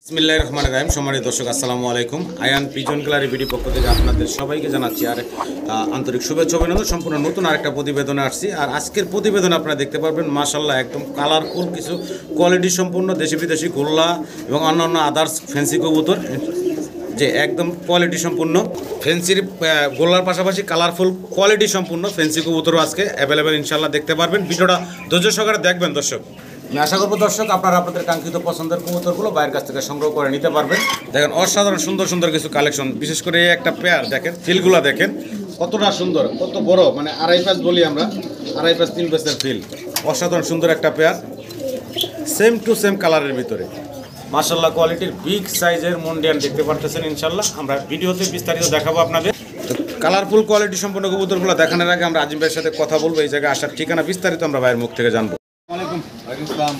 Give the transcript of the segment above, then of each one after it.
বিসমিল্লাহির রহমানির রহিম। সম্মানিত দর্শক, আসসালামু আলাইকুম। আয়ান পিজন গ্যালারি ভিডিও পক্ষ থেকে আপনাদের সবাইকে জানাচ্ছি আর আন্তরিক শুভেচ্ছা অভিনন্দন। সম্পূর্ণ নতুন আরেকটা প্রতিবেদনে আসছি। আর আজকের প্রতিবেদনে আপনারা দেখতে পারবেন মাশাআল্লাহ একদম কালারফুল কিছু কোয়ালিটি সম্পূর্ণ দেশি বিদেশি গোল্লা এবং অন্যান্য আদার্স ফ্যান্সি কবুতর, যে একদম কোয়ালিটি সম্পূর্ণ ফ্যান্সির গোল্লার পাশাপাশি কালারফুল কোয়ালিটি সম্পূর্ণ ফ্যান্সি কবুতরও আজকে অ্যাভেলেবেল ইনশাআল্লাহ দেখতে পারবেন। ভিডিওটা ধৈর্য সহকারে দেখবেন দর্শক। আমি আশা করবো দর্শক আপনারা আপনাদের কাঙ্ক্ষিত পছন্দের কবুতরগুলো বাইরের কাছ থেকে সংগ্রহ করে নিতে পারবেন। দেখেন অসাধারণ সুন্দর সুন্দর কিছু কালেকশন, বিশেষ করে এই একটা পেয়ার দেখেন, ফিলগুলো দেখেন কতটা সুন্দর, কত বড়, মানে আড়াই পাঁচ বলি আমরা, আড়াই পাঁচ 3 পেসের ফিল। অসাধারণ সুন্দর একটা পেয়ার, সেম টু সেম কালারের ভিতরে মাশাআল্লাহ কোয়ালিটির বিগ সাইজের মুন্ডিয়ান দেখতে পারতেছেন। ইনশাআল্লাহ আমরা ভিডিওতে বিস্তারিত দেখাবো আপনাদের। কালারফুল কোয়ালিটি সম্পূর্ণ কবুতরগুলো দেখানোর আগে আমরা আজিম ভাইয়ের সাথে কথা বলবো। এই জায়গায় আসার ঠিকানা বিস্তারিত আমরা ভাইয়ের মুখ থেকে জানবো।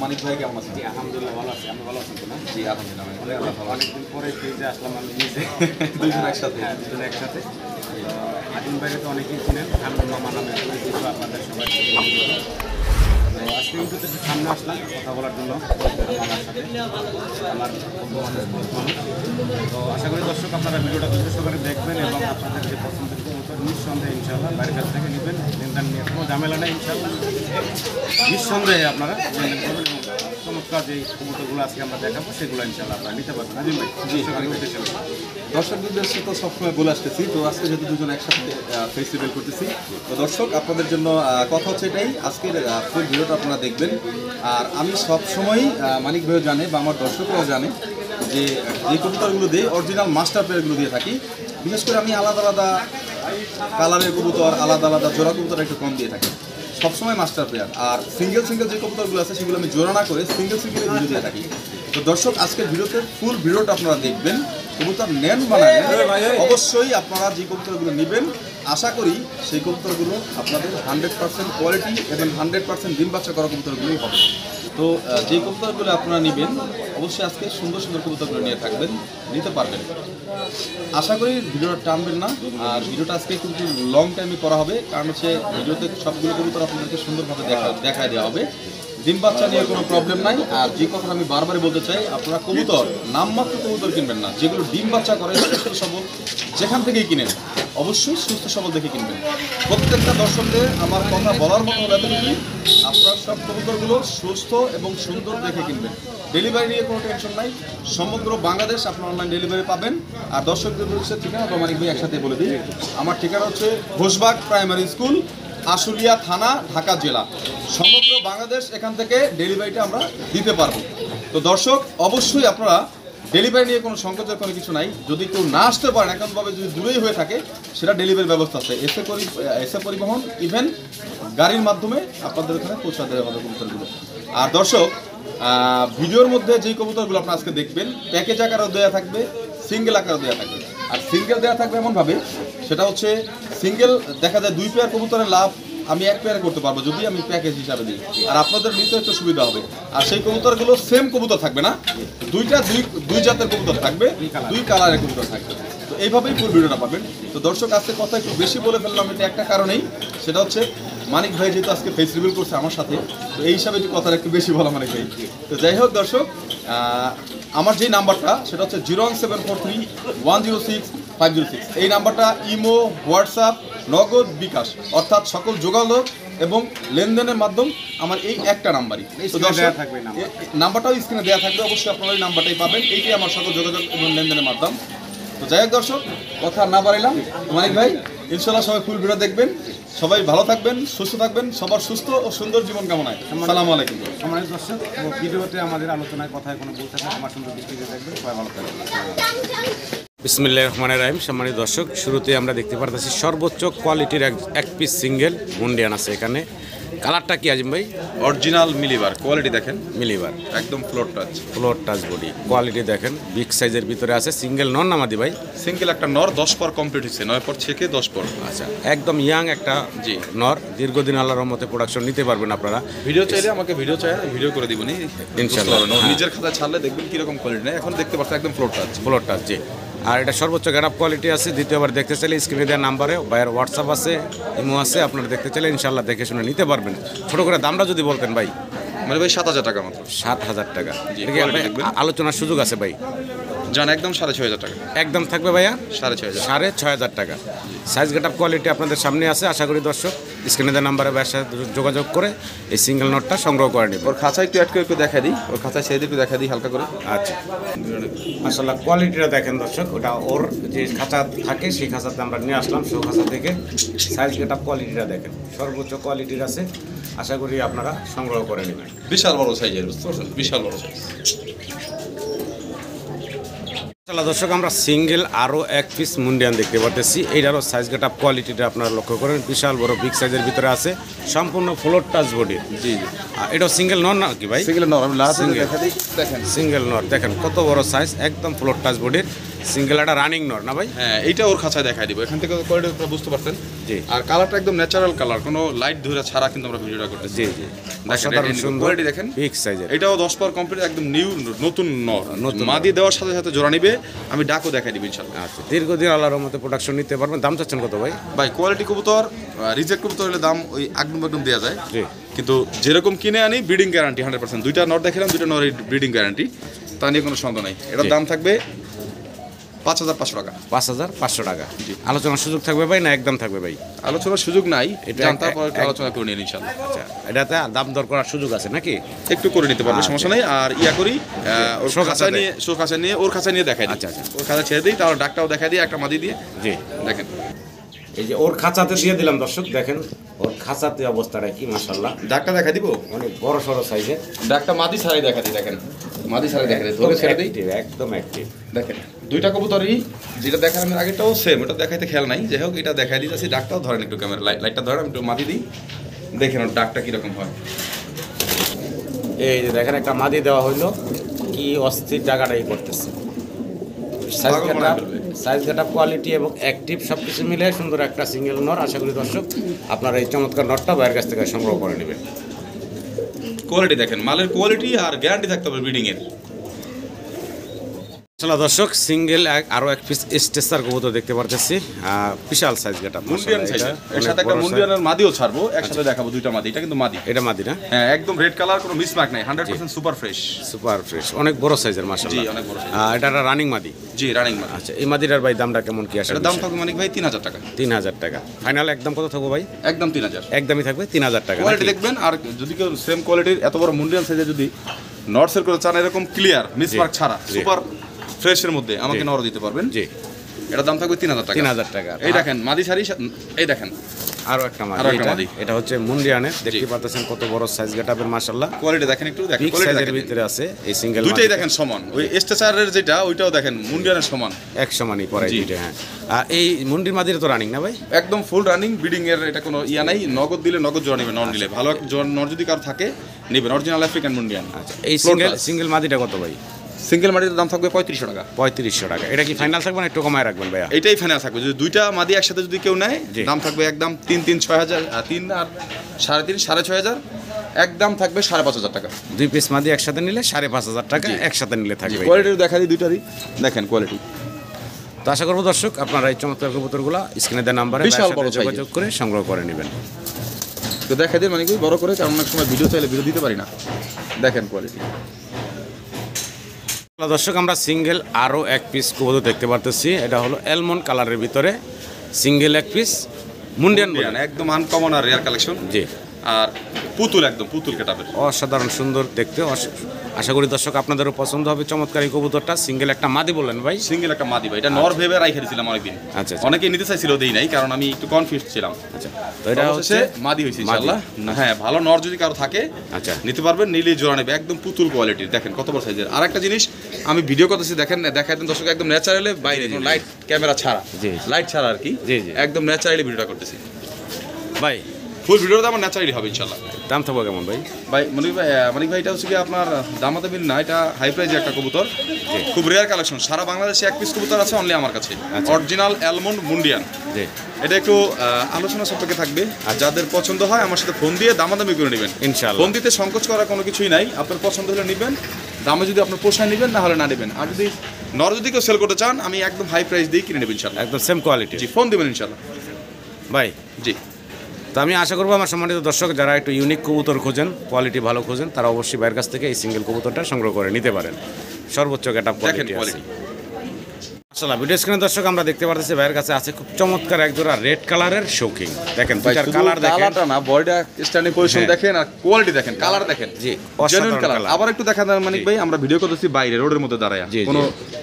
মানিক ভাই কেমন আছেন? আলহামদুলিল্লাহ ভালো আছি। আপনি ভালো আছেন কিনা? জি আলহামদুলিল্লাহ। অনেকদিন পরে পেজে আসলাম আমি নিজে, দুজন একসাথে। দুজন একসাথে। আজিম ভাইকে তো অনেকেই চিনেন, হামিদ মামা নামে পরিচিত আপনাদের সবাই। তো আজকে ইউটিউবে সামনে আসলাম কথা বলার জন্য মামার সাথে, আমার তো আশা করি দর্শক আপনারা ভিডিওটা ধৈর্য সহকারে দেখবেন এবং আপনাদের যে পছন্দের কবুতর নিঃসন্দেহে ইনশাআল্লাহ বাইরের কাছ থেকে নেবেন। লেনদেন নিয়ে কোনো ঝামেলা নেই ইনশাআল্লাহ, নিঃসন্দেহে আপনারা লেনদেন করবেন এবং চমৎকার যে কবুতরগুলো আজকে আমরা দেখাবো সেগুলো ইনশাআল্লাহ আপনারা নিতে পারবেন। আজিম ভাই, জি দর্শকদের সাথে তো সবসময় বলে আসতেছি, তো আজকে যেহেতু দুজন একসাথে ফেস্টিভ্যাল করতেছি, তো দর্শক আপনাদের জন্য কথা হচ্ছে এটাই, আজকের ফুল ভিডিওটা আপনারা দেখবেন। আর আমি সবসময়ই মানিক ভাইও জানে বা আমার দর্শকরাও জানে যে যে কবুতরগুলো দিয়ে অরিজিনাল মাস্টার পেয়ারগুলো দিয়ে থাকি। বিশেষ করে আমি আলাদা আলাদা কালারের কবুতর, আলাদা আলাদা জোড়া কবুতর একটু কম দিয়ে থাকি, সবসময় মাস্টার পেয়ার। আর সিঙ্গেল সিঙ্গেল যে কবুতরগুলো আছে সেগুলো আমি জোড়া না করে সিঙ্গেল সিঙ্গেলের ভিডিও দিয়ে থাকি। তো দর্শক আজকের ভিডিওতে ফুল ভিডিওটা আপনারা দেখবেন। কবুতর নেন বা না নেন, অবশ্যই আপনারা যে কবুতরগুলো নেবেন আশা করি সেই কবুতরগুলো আপনাদের 100% কোয়ালিটি এবং 100% ডিম বাচ্চা করা কবুতরগুলোই হবে। তো যে কবুতরগুলো আপনারা নেবেন অবশ্যই আজকে সুন্দর সুন্দর কবুতরগুলো নিয়ে থাকবেন, নিতে পারবেন। আশা করি ভিডিওটা টানবেন না। আর ভিডিওটা আজকে কিন্তু লং টাইমে করা হবে, কারণ হচ্ছে ভিডিওতে সবগুলো কবুতর আপনাদেরকে সুন্দরভাবে দেখায় দেওয়া হবে। ডিম বাচ্চা নিয়ে কোনো প্রবলেম নাই। আর যে কথা আমি বারবারই বলতে চাই, আপনারা কবুতর নামমাত্র কবুতর কিনবেন না, যেগুলো ডিম বাচ্চা করে সুস্থ সবল যেখান থেকেই কিনেন অবশ্যই সুস্থ সবল দেখে কিনবেন। প্রত্যেকটা দর্শকদের আমার কথা বলার মতো এতটুকুই, আপনার সব কবুতরগুলো সুস্থ এবং সুন্দর দেখে কিনবেন। ডেলিভারি নিয়ে কোনো টেনশন নাই, সমগ্র বাংলাদেশ আপনার অনলাইন ডেলিভারি পাবেন। আর দর্শকদের হচ্ছে ঠিকানা মানিক ভাই একসাথে বলে দিই। আমার ঠিকানা হচ্ছে ঘোষবাগ প্রাইমারি স্কুল, আশুলিয়া থানা, ঢাকা জেলা। সমগ্র বাংলাদেশ এখান থেকে ডেলিভারিটা আমরা দিতে পারবো। তো দর্শক অবশ্যই আপনারা ডেলিভারি নিয়ে কোনো সংকোচের কোনো কিছু নাই। যদি কেউ না আসতে পারেন একান্তভাবে, যদি দূরেই হয়ে থাকে, সেটা ডেলিভারি ব্যবস্থা আছে, এসে পরিবহন ইভেন গাড়ির মাধ্যমে আপনাদের ওখানে পৌঁছা দেওয়া হবে কবুতরগুলো। আর দর্শক ভিডিওর মধ্যে যেই কবুতরগুলো আপনারা আজকে দেখবেন প্যাকেজ আকারেও দেওয়া থাকবে, সিঙ্গেল আকারেও দেওয়া থাকবে। আর সিঙ্গেল দেওয়া থাকবে এমনভাবে, সেটা হচ্ছে সিঙ্গেল দেখা যায় 2 পেয়ার কবুতরের লাভ আমি 1 পেয়ারে করতে পারবো যদি আমি প্যাকেজ হিসাবে দিই, আর আপনাদের নিতে একটু সুবিধা হবে। আর সেই কবুতরগুলো সেম কবুতর থাকবে না, দুই জাতের কবুতর থাকবে, 2 কালারের কবুতর থাকবে। তো এইভাবেই পুরো ভিডিওটা পাবেন। তো দর্শক আজকে কথা একটু বেশি বলে ফেললাম, এটা একটা কারণেই, সেটা হচ্ছে মানিক ভাই যেহেতু আজকে ফেস রিভিল করছে আমার সাথে, তো এই হিসাবে একটু কথাটা একটু বেশি বলা মানিক ভাই। তো যাই হোক দর্শক, আমার যেই নাম্বারটা সেটা হচ্ছে 01743106506। এই নাম্বারটা ইমো, হোয়াটসঅ্যাপ, নগদ, বিকাশ অর্থাৎ সকল যোগাযোগ এবং লেনদেনের মাধ্যম আমার এই একটা নাম্বারই। তো দর্শক নাম্বারটাও স্ক্রিনে দেওয়া থাকবে, অবশ্যই আপনারা এই নাম্বারটাই পাবেন। এইটাই আমার সকল যোগাযোগ এবং লেনদেনের মাধ্যম। তো যাই হোক দর্শক, কথা না বাড়াইলাম, মানিক ভাই ইনশাল্লাহ সবাই ফুল ভিডিও দেখবেন, সবাই ভালো থাকবেন, সুস্থ থাকবেন, সবার সুস্থ ও সুন্দর জীবন কামনায়। আসসালামু আলাইকুম। সম্মানিত দর্শক, ভিডিওতে আমাদের আলোচনায় কথায় কোনো বলতে থাকবে, আমার সুন্দর দৃষ্টিতে দেখবেন, সবাই ভালো থাকবেন। বিসমিল্লাহির রহমানির রহিম। সম্মানিত দর্শক, শুরুতে আমরা দেখতে পারতেছি সর্বোচ্চ কোয়ালিটির এক পিস সিঙ্গেল মুন্ডিয়ান আছে এখানে। কালারটা কি আজিম ভাই? অরিজিনাল মিলিবার কোয়ালিটি দেখেন, মিলিবার একদম ফ্লোর টাচ বডি কোয়ালিটি দেখেন, বিগ সাইজের ভিতরে আছে। সিঙ্গেল নর নামাদি ভাই? সিঙ্গেল একটা নর, 10 পর কমপ্লিট হয়েছে, 9 পর থেকে 10 পর। আচ্ছা, একদম ইয়াং একটা জি নর, দীর্ঘদিন আল্লাহর রহমতে প্রোডাকশন নিতে পারবেন আপনারা। ভিডিও চাইলে আমাকে ভিডিও করে দিবেন ইনশাআল্লাহ। নিজের খাতায় ছাড়লে দেখবেন কিরকম কোয়ালিটি নেই, এখন দেখতে পাচ্ছেন একদম ফ্লোর টাচ জি। আর এটা সর্বোচ্চ গ্যারাপ কোয়ালিটি আছে। দ্বিতীয়বার দেখতে চাইলে স্ক্রিনে দেওয়া নাম্বারে ভাইয়ের হোয়াটসঅ্যাপ আছে, ইমো আছে, আপনারা দেখতে চাইলে ইনশাআল্লাহ দেখে শুনে নিতে পারবেন। ছোটো করে দামটা যদি বলতেন ভাই। মানে ভাই 7,000 টাকা মাত্র। 7,000 টাকা। জি, এটা কি quality দেখবেন। আলোচনার সুযোগ আছে ভাই? জান একদম 6,500 টাকা। একদম থাকবে ভাইয়া 6,500। 6,500 টাকা। সাইজ গেট আপ কোয়ালিটি আপনাদের সামনে আছে। আশা করি দর্শক স্ক্রিনে দেওয়া নাম্বারে ভাইয়ের সাথে যোগাযোগ করে এই সিঙ্গেল নটটা সংগ্রহ করে নেবেন। ওর খাঁচা একটু অ্যাড করে একটু দেখা দিই, ওর খাঁচা ছেড়ে একটু দেখা দিই হালকা করে। আচ্ছা, আসলে কোয়ালিটিটা দেখেন দর্শক, ওটা ওর যে খাঁচা থাকে সেই খাঁচাতে আমরা নিয়ে আসলাম, শো খাঁচা থেকে। সাইজ গেট আপ কোয়ালিটিটা দেখেন, সর্বোচ্চ কোয়ালিটির আছে। আশা করি আপনারা সংগ্রহ করে নেবেন। বিশাল বড় সাইজের, বুঝতে পারছেন, বিশাল বড় সাইজ। দর্শক আমরা সিঙ্গেল আরও এক পিস মুন্ডিয়ান দেখতে পাচ্ছি। এইটারও সাইজ গেট আপ কোয়ালিটিটা আপনারা লক্ষ্য করেন, বিশাল বড় বিগ সাইজের ভিতরে আছে, সম্পূর্ণ ফ্লোর টাচ বডি। জি জি, এটাও সিঙ্গেল নর না কি ভাই? সিঙ্গেল নর, আমি লাস্টে দেখা দিই, দেখেন সিঙ্গেল নর দেখেন কত বড় সাইজ, একদম ফ্লোর টাচ বডির সিঙ্গেল। একটা রানিং নর না ভাই? হ্যাঁ, এইটা ওর খাঁচায় দেখাই দিব। এখান থেকে কোয়ালিটি আপনারা বুঝতে পারছেন। জি, আর কালারটা একদম ন্যাচারাল কালার, কোনো লাইট ধরে ছাড়া কিন্তু আমরা ভিডিওটা করতেছি। জি জি, দেখেন সুন্দর কোয়ালিটি দেখেন, বিগ সাইজের। এটাও 10 পার কমপ্লিট, একদম নিউ নতুন নর। মাদি দেওয়ার সাথে সাথে জোড়া নিবে, আমি ডাকও দেখাই দিব ইনশাআল্লাহ। আচ্ছা, দীর্ঘদিন আল্লাহর রহমতে প্রোডাকশন নিতে পারবেন। দাম চাচ্ছেন কত ভাই? ভাই কোয়ালিটি কবুতর, রিজেক্ট কবুতর হলে দাম ওই একদম দেওয়া যায়, জি, কিন্তু যেরকম কিনে আনি ব্রিডিং গ্যারান্টি 100%। দুইটা নর দেখালাম, দুইটা নরের ব্রিডিং গ্যারান্টি, তা নিয়ে কোনো সন্দেহ নাই। এটার দাম থাকবে 5,500 টাকা। 5,500 টাকা। জি, আলোচনার সুযোগ থাকবে ভাই না একদম থাকবে ভাই? আলোচনার সুযোগ নাই, এটা জানতার পর একটু আলোচনা করে নিন ইনশাআল্লাহ। আচ্ছা, এটাতে দাম দর করার সুযোগ আছে নাকি? একটু করে নিতে পারবে, সমস্যা নাই। আর ইয়া করি, ওর শো খাঁচা নিয়ে, শো খাঁচা নিয়ে, ওর খাঁচা নিয়ে দেখাই দিই। আচ্ছা আচ্ছা, ওর খাঁচা ছেড়ে দিই, তাহলে ডাকটাও দেখাই দিই, একটা মাদি দিয়ে। জি, দেখেন এই যে ওর খাঁচাতে দিয়ে দিলাম দর্শক, দেখেন ওর খাঁচাতে অবস্থাটা কি, মাশাআল্লাহ ডাকটা দেখা দিব, অনেক বড় সড়ো সাইজের। ডাকটা মাদি ছাড়াই দেখা দিই, দেখেন মাদি ছাড়াই দেখা দিই, ধরে ছেড়ে দিই, একদম অ্যাক্টিভ। দেখেন দুইটা কবুতরই, যেটা দেখালাম এর আগেটাও সেম, ওটা দেখাইতে খেয়াল নাই। যাই হোক, এটা দেখাই দিতেছি। ডাকটাও ধরেন একটু, ক্যামেরা লাইটটা ধরেন, আমি একটু মাদি দিই, দেখেন ওর ডাকটা কীরকম হয়। এই যে দেখেন একটা মাদি দেওয়া হইলো, কি অস্থির জায়গাটাই করতেছে। সাইজ গেট আপ কোয়ালিটি এবং অ্যাক্টিভ সব কিছু মিলে সুন্দর একটা সিঙ্গেল নর। আশা করি দর্শক আপনারা এই চমৎকার নরটা বাইরের কাছ থেকে সংগ্রহ করে নেবেন। কোয়ালিটি দেখেন, মালের কোয়ালিটি আর গ্যারান্টি থাকতে হবে ব্রিডিংয়ের। আসলে দর্শক সিঙ্গেল আরও এক পিস স্টেসার কবুতর দেখতে পারতেছি, বিশাল সাইজ গেট আপ, মুন্ডিয়ান সাইজের। এর সাথে একটা মুন্ডিয়ানের মাদিও ছাড়বো, একসাথে দেখাবো দুইটা মাদি। এটা কিন্তু মাদি, এটা মাদি না? হ্যাঁ, একদম রেড কালার, কোনো মিসমার্ক নাই, 100% সুপার ফ্রেশ। সুপার ফ্রেশ, অনেক বড় সাইজের মাশাআল্লাহ। জি, অনেক বড় সাইজ। এটা একটা রানিং মাদি। জি, রানিং মাদি। আচ্ছা, এই মাদিটার ভাই দামটা কেমন কি আসলে? এটার দাম থাকবে মানিক ভাই 3,000 টাকা। 3,000 টাকা ফাইনাল, একদম কত থাকবে ভাই? একদম 3,000, একদমই থাকবে 3,000 টাকা। কোয়ালিটি দেখবেন। আর যদি কেউ সেম কোয়ালিটির এত বড় মুন্ডিয়ান সাইজে যদি নট সেল করে চান, এরকম ক্লিয়ার মিসমার্ক ছাড়া সুপার ফ্রেশের মধ্যে, আমাকে নর দিতে পারবেন। জি, এটার দাম থাকবে 3,000 টাকা। 3,000 টাকা। এই দেখেন মাদি শাড়ি, এই দেখেন আরো একটা মাদি, এটা হচ্ছে মুন্ডিয়ানের। দেখতে পাচ্ছেন কত বড় সাইজ গেটআপের, মাশাআল্লাহ। কোয়ালিটি দেখেন একটু, দেখেন কোয়ালিটি সাইজের ভিতরে আছে এই সিঙ্গেল। দুইটাই দেখেন সমান, ওই স্ট্রেচারের যেটা ওইটাও দেখেন মুন্ডিয়ানের সমান, এক সমানই পড়ে দুইটা। হ্যাঁ, এই মুন্ডির মাদির তো রানিং না ভাই? একদম ফুল রানিং, ব্রিডিং এর এটা কোনো ইয়া নাই। নগদ দিলে নগদ জোড়া নেবে, নন নিলে ভালো নর যদি কারো থাকে নেবেন, অরিজিনাল আফ্রিকান মুন্ডিয়ান। আচ্ছা, এই সিঙ্গেল মাদিটা কত ভাই? সিঙ্গেল মাদির দাম থাকবে 3500 টাকা। 3500 টাকা। এটা কি ফাইনাল থাকবে না একটু কমায় রাখবেন ভাইয়া? এটাই ফাইনাল থাকবে। যদি দুইটা মাদি একসাথে যদি কেউ নেয়, দাম থাকবে একদম 3,6,000, 3 আর 3.5, 6,500, একদম থাকবে 5,500 টাকা। দুই পিস মাদি একসাথে নিলে 5,500 টাকা, একসাথে নিলে থাকবে। কোয়ালিটি দেখা দিই দুইটারই, দেখেন কোয়ালিটি। তো আশা করবো দর্শক আপনারা এই চমৎকার কবুতরগুলো স্ক্রিনে দেওয়া নাম্বারে যোগাযোগ করে সংগ্রহ করে নেবেন। তো দেখা দিন মানে কি বড় করে, কারণ অনেক সময় ভিডিও চাইলে ভিডিও দিতে পারি না। দেখেন কোয়ালিটি। দর্শক আমরা সিঙ্গেল আরও এক পিস কবুতর দেখতে পারতেছি। এটা হলো অ্যালমন্ড কালারের ভিতরে সিঙ্গেল এক পিস মুন্ডিয়ান, একদম আনকমন আর রেয়ার কালেকশন। জি, আর পুতুল, একদম পুতুল কেটাবের, অসাধারণ সুন্দর দেখতে। আশা করি দর্শক আপনাদেরও পছন্দ হবে চমৎকার এই কবুতরটা। সিঙ্গেল একটা মাদি বললেন ভাই? সিঙ্গেল একটা মাদি ভাই। এটা নর ভেবে রাইখে দিয়েছিলাম অনেকদিন। আচ্ছা, অনেকেই নিতে চাইছিল, দেই নাই, কারণ আমি একটু কনফিউজ ছিলাম। আচ্ছা, তো এটা হচ্ছে মাদি হয়েছে ইনশাআল্লাহ। হ্যাঁ, ভালো নর যদি কারো থাকে, আচ্ছা, নিতে পারবেন, নিলে জোড়া নেবে। একদম পুতুল কোয়ালিটির, দেখেন কত বড় সাইজের। আর একটা জিনিস আমি ভিডিও করতেছি, দেখেন দেখাই দেন দর্শক, একদম ন্যাচারালি, বাইরে কোনো লাইট ক্যামেরা ছাড়া, লাইট ছাড়া আর কি, একদম ন্যাচারালি ভিডিওটা করতেছি ভাই। ফুল ভিডিওর দাম ন্যাচারালি হবে ইনশাআল্লাহ। দাম থাকবে কেমন ভাই? ভাই মানিক ভাই এটা হচ্ছে কি আপনার দামাতে বিল না, এটা হাই প্রাইজের একটা কবুতর, খুব রেয়ার কালেকশন। সারা বাংলাদেশে এক পিস কবুতর আছে অনলি আমার কাছে, অরিজিনাল অ্যালমন্ড মুন্ডিয়ান। এটা একটু আলোচনা সাপেক্ষে থাকবে, আর যাদের পছন্দ হয় আমার সাথে ফোন দিয়ে দামাদামি করে নেবেন ইনশাআল্লাহ। ফোন দিতে সংকোচ করার কোনো কিছুই নাই, আপনার পছন্দ হলে নেবেন, দামে যদি আপনার পোষায় নেবেন, না হলে না নেবেন। আর যদি নর যদি কেউ সেল করতে চান, আমি একদম হাই প্রাইস দিয়ে কিনে নেবেন ইনশাআল্লাহ, একদম সেম কোয়ালিটি। জি, ফোন দেবেন ইনশাআল্লাহ ভাই। জি, তো আমি আশা করবো আমার সম্মানিত দর্শক যারা একটু ইউনিক কবুতর খোঁজেন, কোয়ালিটি ভালো খোঁজেন, তারা অবশ্যই ভাইয়ের কাছ থেকে এই সিঙ্গেল কবুতরটা সংগ্রহ করে নিতে পারেন। সর্বোচ্চ গেটআপ কোয়ালিটি আছে। মাশাআল্লাহ, ভিডিও স্ক্রিনে দর্শক আমরা দেখতে পাচ্ছি ভাইয়ের কাছে আছে খুব চমৎকার এক জোড়া রেড কালারের শৌখিন। দেখেন দুইটার কালার দেখেন, কালারটা না বডিটা স্ট্যান্ডিং পজিশন হ্যাঁ। দেখেন আর কোয়ালিটি দেখেন, কালার দেখেন। জি, জেনুইন অসাধারণ কালার। কালার। আবার একটু দেখা দেন মানিক ভাই, আমরা ভিডিও করতেছি বাইরে রোডের মধ্যে দাঁড়ায়, জি, জি। কোনো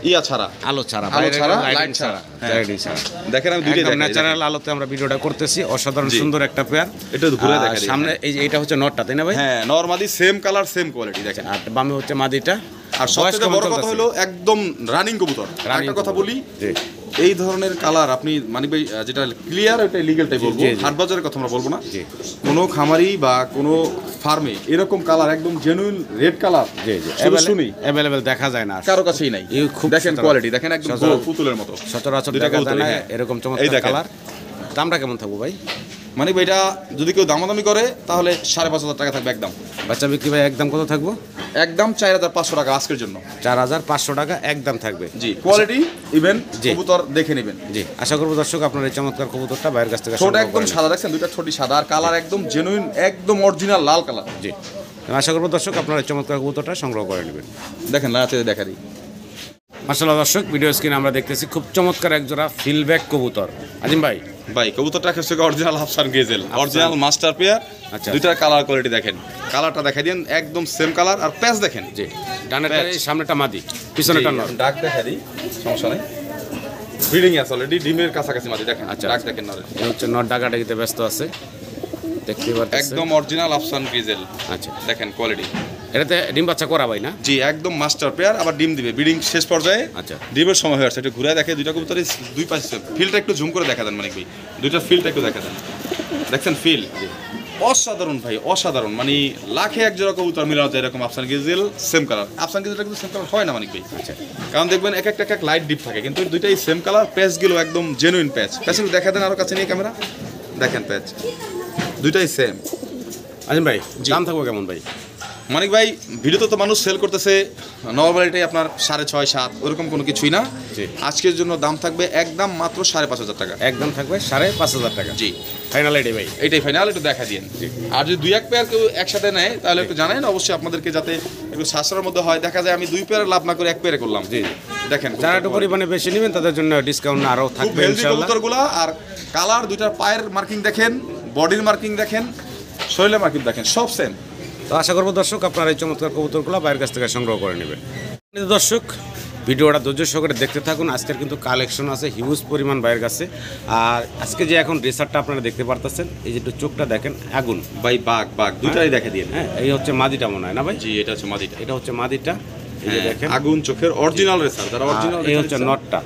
ইয়া ছাড়া, আলো ছাড়া, আলো বাইরে ছাড়া, লাইটিং লাইট ছাড়া। হ্যাঁ। লাইটিং ছাড়া। দেখেন আমি দুইটাই একদম দেখাই। ন্যাচারাল আলোতে আমরা ভিডিওটা করতেছি। অসাধারণ জি। সুন্দর একটা পেয়ার। এটা ঘুরে দেখা দিই। সামনে এই যে এটা হচ্ছে নটটা, তাই না ভাই? হ্যাঁ, normally same colour same quality দেখেন। আর বামে হচ্ছে মাদিটা। আর সবচেয়ে বড় কথা হলো একদম রানিং কবুতর। Running একটা কথা কবুতর। বলি, জি। এই ধরনের কালার আপনি মানিক ভাই যেটা ক্লিয়ার ওটা লিগ্যালটাই বলবো, জি, জি। হাট বাজারের কথা আমরা বলবো না। জি। কোনো খামারি বা কোনো ফার্মে এরকম কালার একদম জেনুইন রেড কালার জি জি শুধু শুনি অ্যাভেলেবল দেখা যায় না, কারো কাছেই নাই। এই খুব দেখেন সচরাচর। কোয়ালিটি দেখেন, একদম সচরাচর। পুতুলের মতো। সচরাচর দুইটা দেখা যায় কবুতরই, না হ্যাঁ। এরকম এই চমৎকার দেখেন। কালার। দামটা কেমন থাকবো ভাই? মানে এটা যদি কেউ দামাদামি করে তাহলে 5,500 টাকা থাকবে একদম। বাচ্চা বিক্রি ভাই একদম কত থাকবো? একদম 4,500 টাকা আজকের জন্য। 4,500 টাকা একদম থাকবে। জি, কোয়ালিটি ইভেন জি। কবুতর দেখে নেবেন। জি, আশা করবো দর্শক আপনার এই চমৎকার কবুতরটা ভাইয়ের কাছ থেকে ছোট সংগ্রহ একদম করে সাদা দেখছেন, দুইটা ছোটি সাদা আর কালার একদম জেনুইন একদম অরিজিনাল লাল কালার। নেবেন। জি, আশা করবো দর্শক আপনার এই চমৎকার কবুতরটা সংগ্রহ করে নেবেন। দেখেন না আছে দেখা দিই। মাশাআল্লাহ দর্শক, ভিডিও স্ক্রিনে আমরা দেখতেছি খুব চমৎকার এক জোড়া ফিলব্যাক কবুতর। আজিম ভাই, ভাই কবুতরটা হচ্ছে অরিজিনাল হাফসান গেজেল, অরিজিনাল মাস্টার পেয়ার। আচ্ছা। দুইটার কালার কোয়ালিটি দেখেন, কালারটা দেখাই দেন একদম সেম কালার আর প্যাচ দেখেন। জি, ডানেরটা এই সামনেটা মাদি, পিছনেটা নর। ডাক দেখা দিই, সমস্যা নাই। ব্রিডিং আছে অলরেডি, ডিমের কাছাকাছি মাঝে দেখেন। আচ্ছা, ডাক দেখেন না, এই হচ্ছে নর ডাকাডাকিতে ব্যস্ত আছে, দেখতে পাচ্ছেন একদম অরিজিনাল আফসান গেজেল। আচ্ছা, দেখেন কোয়ালিটি। এটাতে ডিম বাচ্চা করা ভাই না? জি, একদম মাস্টার পেয়ার, আবার ডিম দিবে ব্রিডিং শেষ পর্যায়ে। আচ্ছা। ডিমের সময় হয়ে আসছে, একটু ঘুরে দেখে দুইটা কবুতরই দুই পাশে ফিলটা একটু জুম করে দেখা দেন মানিক ভাই, দুইটা ফিলটা একটু দেখা দেন। দেখছেন ফিল অসাধারণ ভাই, অসাধারণ। মানে লাখে এক জোড়া কবুতর মিলানো যায় এরকম আফসান গেজেল সেম কালার। আফসান গেজেলটা কিন্তু সেম কালার হয় না মানিক ভাই। আচ্ছা, কারণ দেখবেন এক এক লাইট ডিপ থাকে, কিন্তু দুইটাই সেম কালার। প্যাচ গুলো একদম জেনুইন প্যাচ। প্যাচগুলো দেখা দেন আরো কাছে নিয়ে ক্যামেরা, দেখেন প্যাচ দুইটাই সেম। আজিম ভাই দাম থাকবো কেমন ভাই? মানিক ভাই, ভিডিওতে তো মানুষ সেল করতেছে নর্মালিটাই আপনার 6.5 7, ওরকম কোনো কিছুই না। জি। আজকের জন্য দাম থাকবে একদম মাত্র 5,500 টাকা। একদম থাকবে 5,500 টাকা। জি, ফাইনাল এটাই ভাই। এইটাই ফাইনাল। একটু দেখা দিন। জি। আর যদি 2-1 পেয়ার কেউ একসাথে নেয় তাহলে একটু জানেন অবশ্যই আপনাদেরকে, যাতে একটু সাশ্রয়ের মধ্যে হয়। দেখা যায় আমি 2 পেয়ারে লাভ না করে 1 পেয়ারে করলাম। জি, দেখেন যারা একটু পরিমাণে বেশি নেবেন তাদের জন্য ডিসকাউন্ট আরও খুব থাকবে হেলদি ইনশাআল্লাহ। কবুতরগুলো। আর কালার, দুইটার পায়ের মার্কিং দেখেন, বডির মার্কিং দেখেন, শরীরের মার্কিং দেখেন, সব সেম। তো আশা করবো দর্শক আপনারা এই চমৎকার কবুতরগুলো বাইরের কাছ থেকে সংগ্রহ করে নেবেন। দর্শক ভিডিওটা ধৈর্য সহকারে দেখতে থাকুন। আজকের কিন্তু কালেকশন আছে হিউজ পরিমাণ বাইরের কাছে। আর আজকে যে এখন রেসারটা আপনারা দেখতে পারতেছেন, এই যে একটু চোখটা দেখেন আগুন ভাই বাঘ দুইটাই দেখে দিন। হ্যাঁ, এই হচ্ছে মাদিটা মনে হয় না ভাই? জি, এটা হচ্ছে মাদিটা। এটা হচ্ছে মাদিটা, এই যে দেখেন আগুন চোখের অরিজিনাল রেসার, যারা অরিজিনাল। এই হচ্ছে নটটা,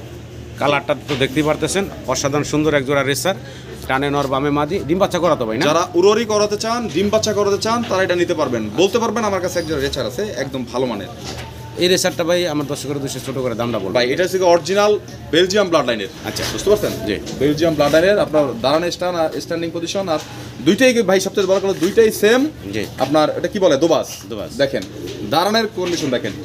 কালারটা তো দেখতেই পারতেছেন, অসাধারণ সুন্দর এক জোড়া রেসার। টানে নর বামে মাদি, ডিম বাচ্চা করা তো ভাই না? যারা উড়রি করাতে চান, ডিম বাচ্চা করাতে চান, তারা এটা নিতে পারবেন। বলতে পারবেন আমার কাছে একজন রেসার আছে একদম ভালো মানের। এই রেসারটা ভাই আমার দর্শকের দুশো ছোট করে দামটা বলবো। ভাই এটা হচ্ছে অরিজিনাল বেলজিয়াম ব্লাড লাইনের। আচ্ছা, বুঝতে পারছেন? জি। বেলজিয়াম ব্লাড লাইনের আপনার দাঁড়ানো স্ট্যান্ড আর স্ট্যান্ডিং পজিশন, আর দুইটাই ভাই সবচেয়ে বড় কথা দুইটাই সেম। জি। আপনার এটা কি বলে, দোবাস। দোবাস। দেখেন দাঁড়ানোর কন্ডিশন দেখেন।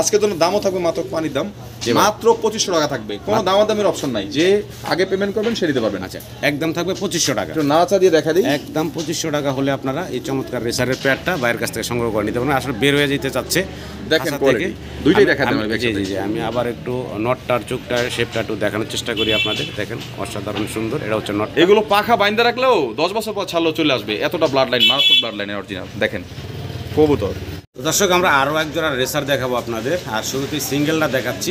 আজকের জন্য দামও থাকবে মাত্র পানির দাম, জি ভাই। মাত্র 2500 টাকা থাকবে। কোনো দামাদামের অপশন নাই, যে আগে পেমেন্ট করবেন সে দিতে পারবেন। আচ্ছা, একদম থাকবে 2500 টাকা। একটু নাচা দিয়ে দেখা দিই। একদম 2500 টাকা হলে আপনারা এই চমৎকার রেসারের প্যাডটা বাইরের কাছ থেকে সংগ্রহ করে নিতে পারবেন। আসলে বের হয়ে যেতে চাচ্ছে দেখেন আশা quality, থেকে। দুইটাই আমি- দেখাতে আমি- হবে জি একসাথে। জি জি, আমি আবার একটু নটটার চোখটার শেপটা একটু দেখানোর চেষ্টা করি আপনাদের। দেখেন অসাধারণ সুন্দর, এটা হচ্ছে নট। এগুলো পাখা বাইন্দা রাখলেও 10 বছর পর ছাড়লেও চলে আসবে, এতটা ব্লাড লাইন, মারাত্মক ব্লাড লাইনের অরিজিনাল। দেখেন কবুতর দর্শক আমরা আরও এক জোড়া রেসার দেখাবো আপনাদের। আর শুরুতেই সিঙ্গেলটা দেখাচ্ছি।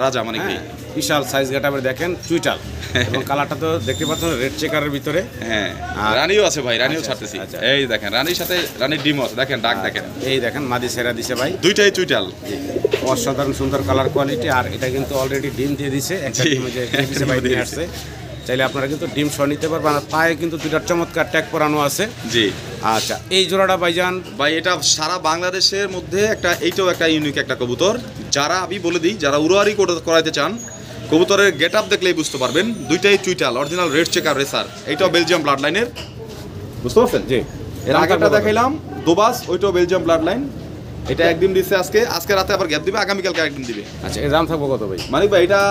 রাজা মানে কি? হ্যাঁ, বিশাল সাইজ গেটাপে দেখেন, চুইটাল এবং কালারটা তো দেখতে পাচ্ছেন রেড চেকারের ভিতরে। হ্যাঁ, আর- রানীও আছে ভাই, রানীও আচ্ছা, ছাড়তেছি। আচ্ছা। এই দেখেন রানীর সাথে রানীর ডিমও আছে, দেখেন ডাক দেখেন। এই দেখেন মাদি সেরা দিছে ভাই, দুইটাই চুইটাল। অসাধারণ সুন্দর কালার কোয়ালিটি। আর এটা কিন্তু অলরেডি ডিম দিয়ে দিছে, একটা জি। ডিমে যে দিছে ভাই নিয়ে আসছে। চাইলে আপনারা কিন্তু ডিম সহ নিতে পারবেন। আর পায়ে কিন্তু দুইটার চমৎকার ট্যাগ পরানো আছে। জি আচ্ছা, এই জোড়াটা ভাইজান ভাই, এটা সারা বাংলাদেশের মধ্যে একটা, এইটাও একটা ইউনিক একটা কবুতর। যারা আমি বলে দিই, যারা উড়োয়ারি করাইতে চান, কবুতরের গেট আপ দেখলেই বুঝতে পারবেন। দুইটাই চুইটাল, অরিজিনাল রেড চেকার রেসার। এইটাও বেলজিয়াম ব্লাড লাইনের, বুঝতে পারছেন? জি। এর আগেটা দেখাইলাম দোবাস, ওইটাও বেলজিয়াম ব্লাড লাইন। এটা একদিন দিচ্ছে আজকে রাতে আবার গ্যাপ দিবে, আগামীকালকে একদিন দিবে। আচ্ছা, এর দাম থাকবো কত ভাই? মানিক ভাই, এটা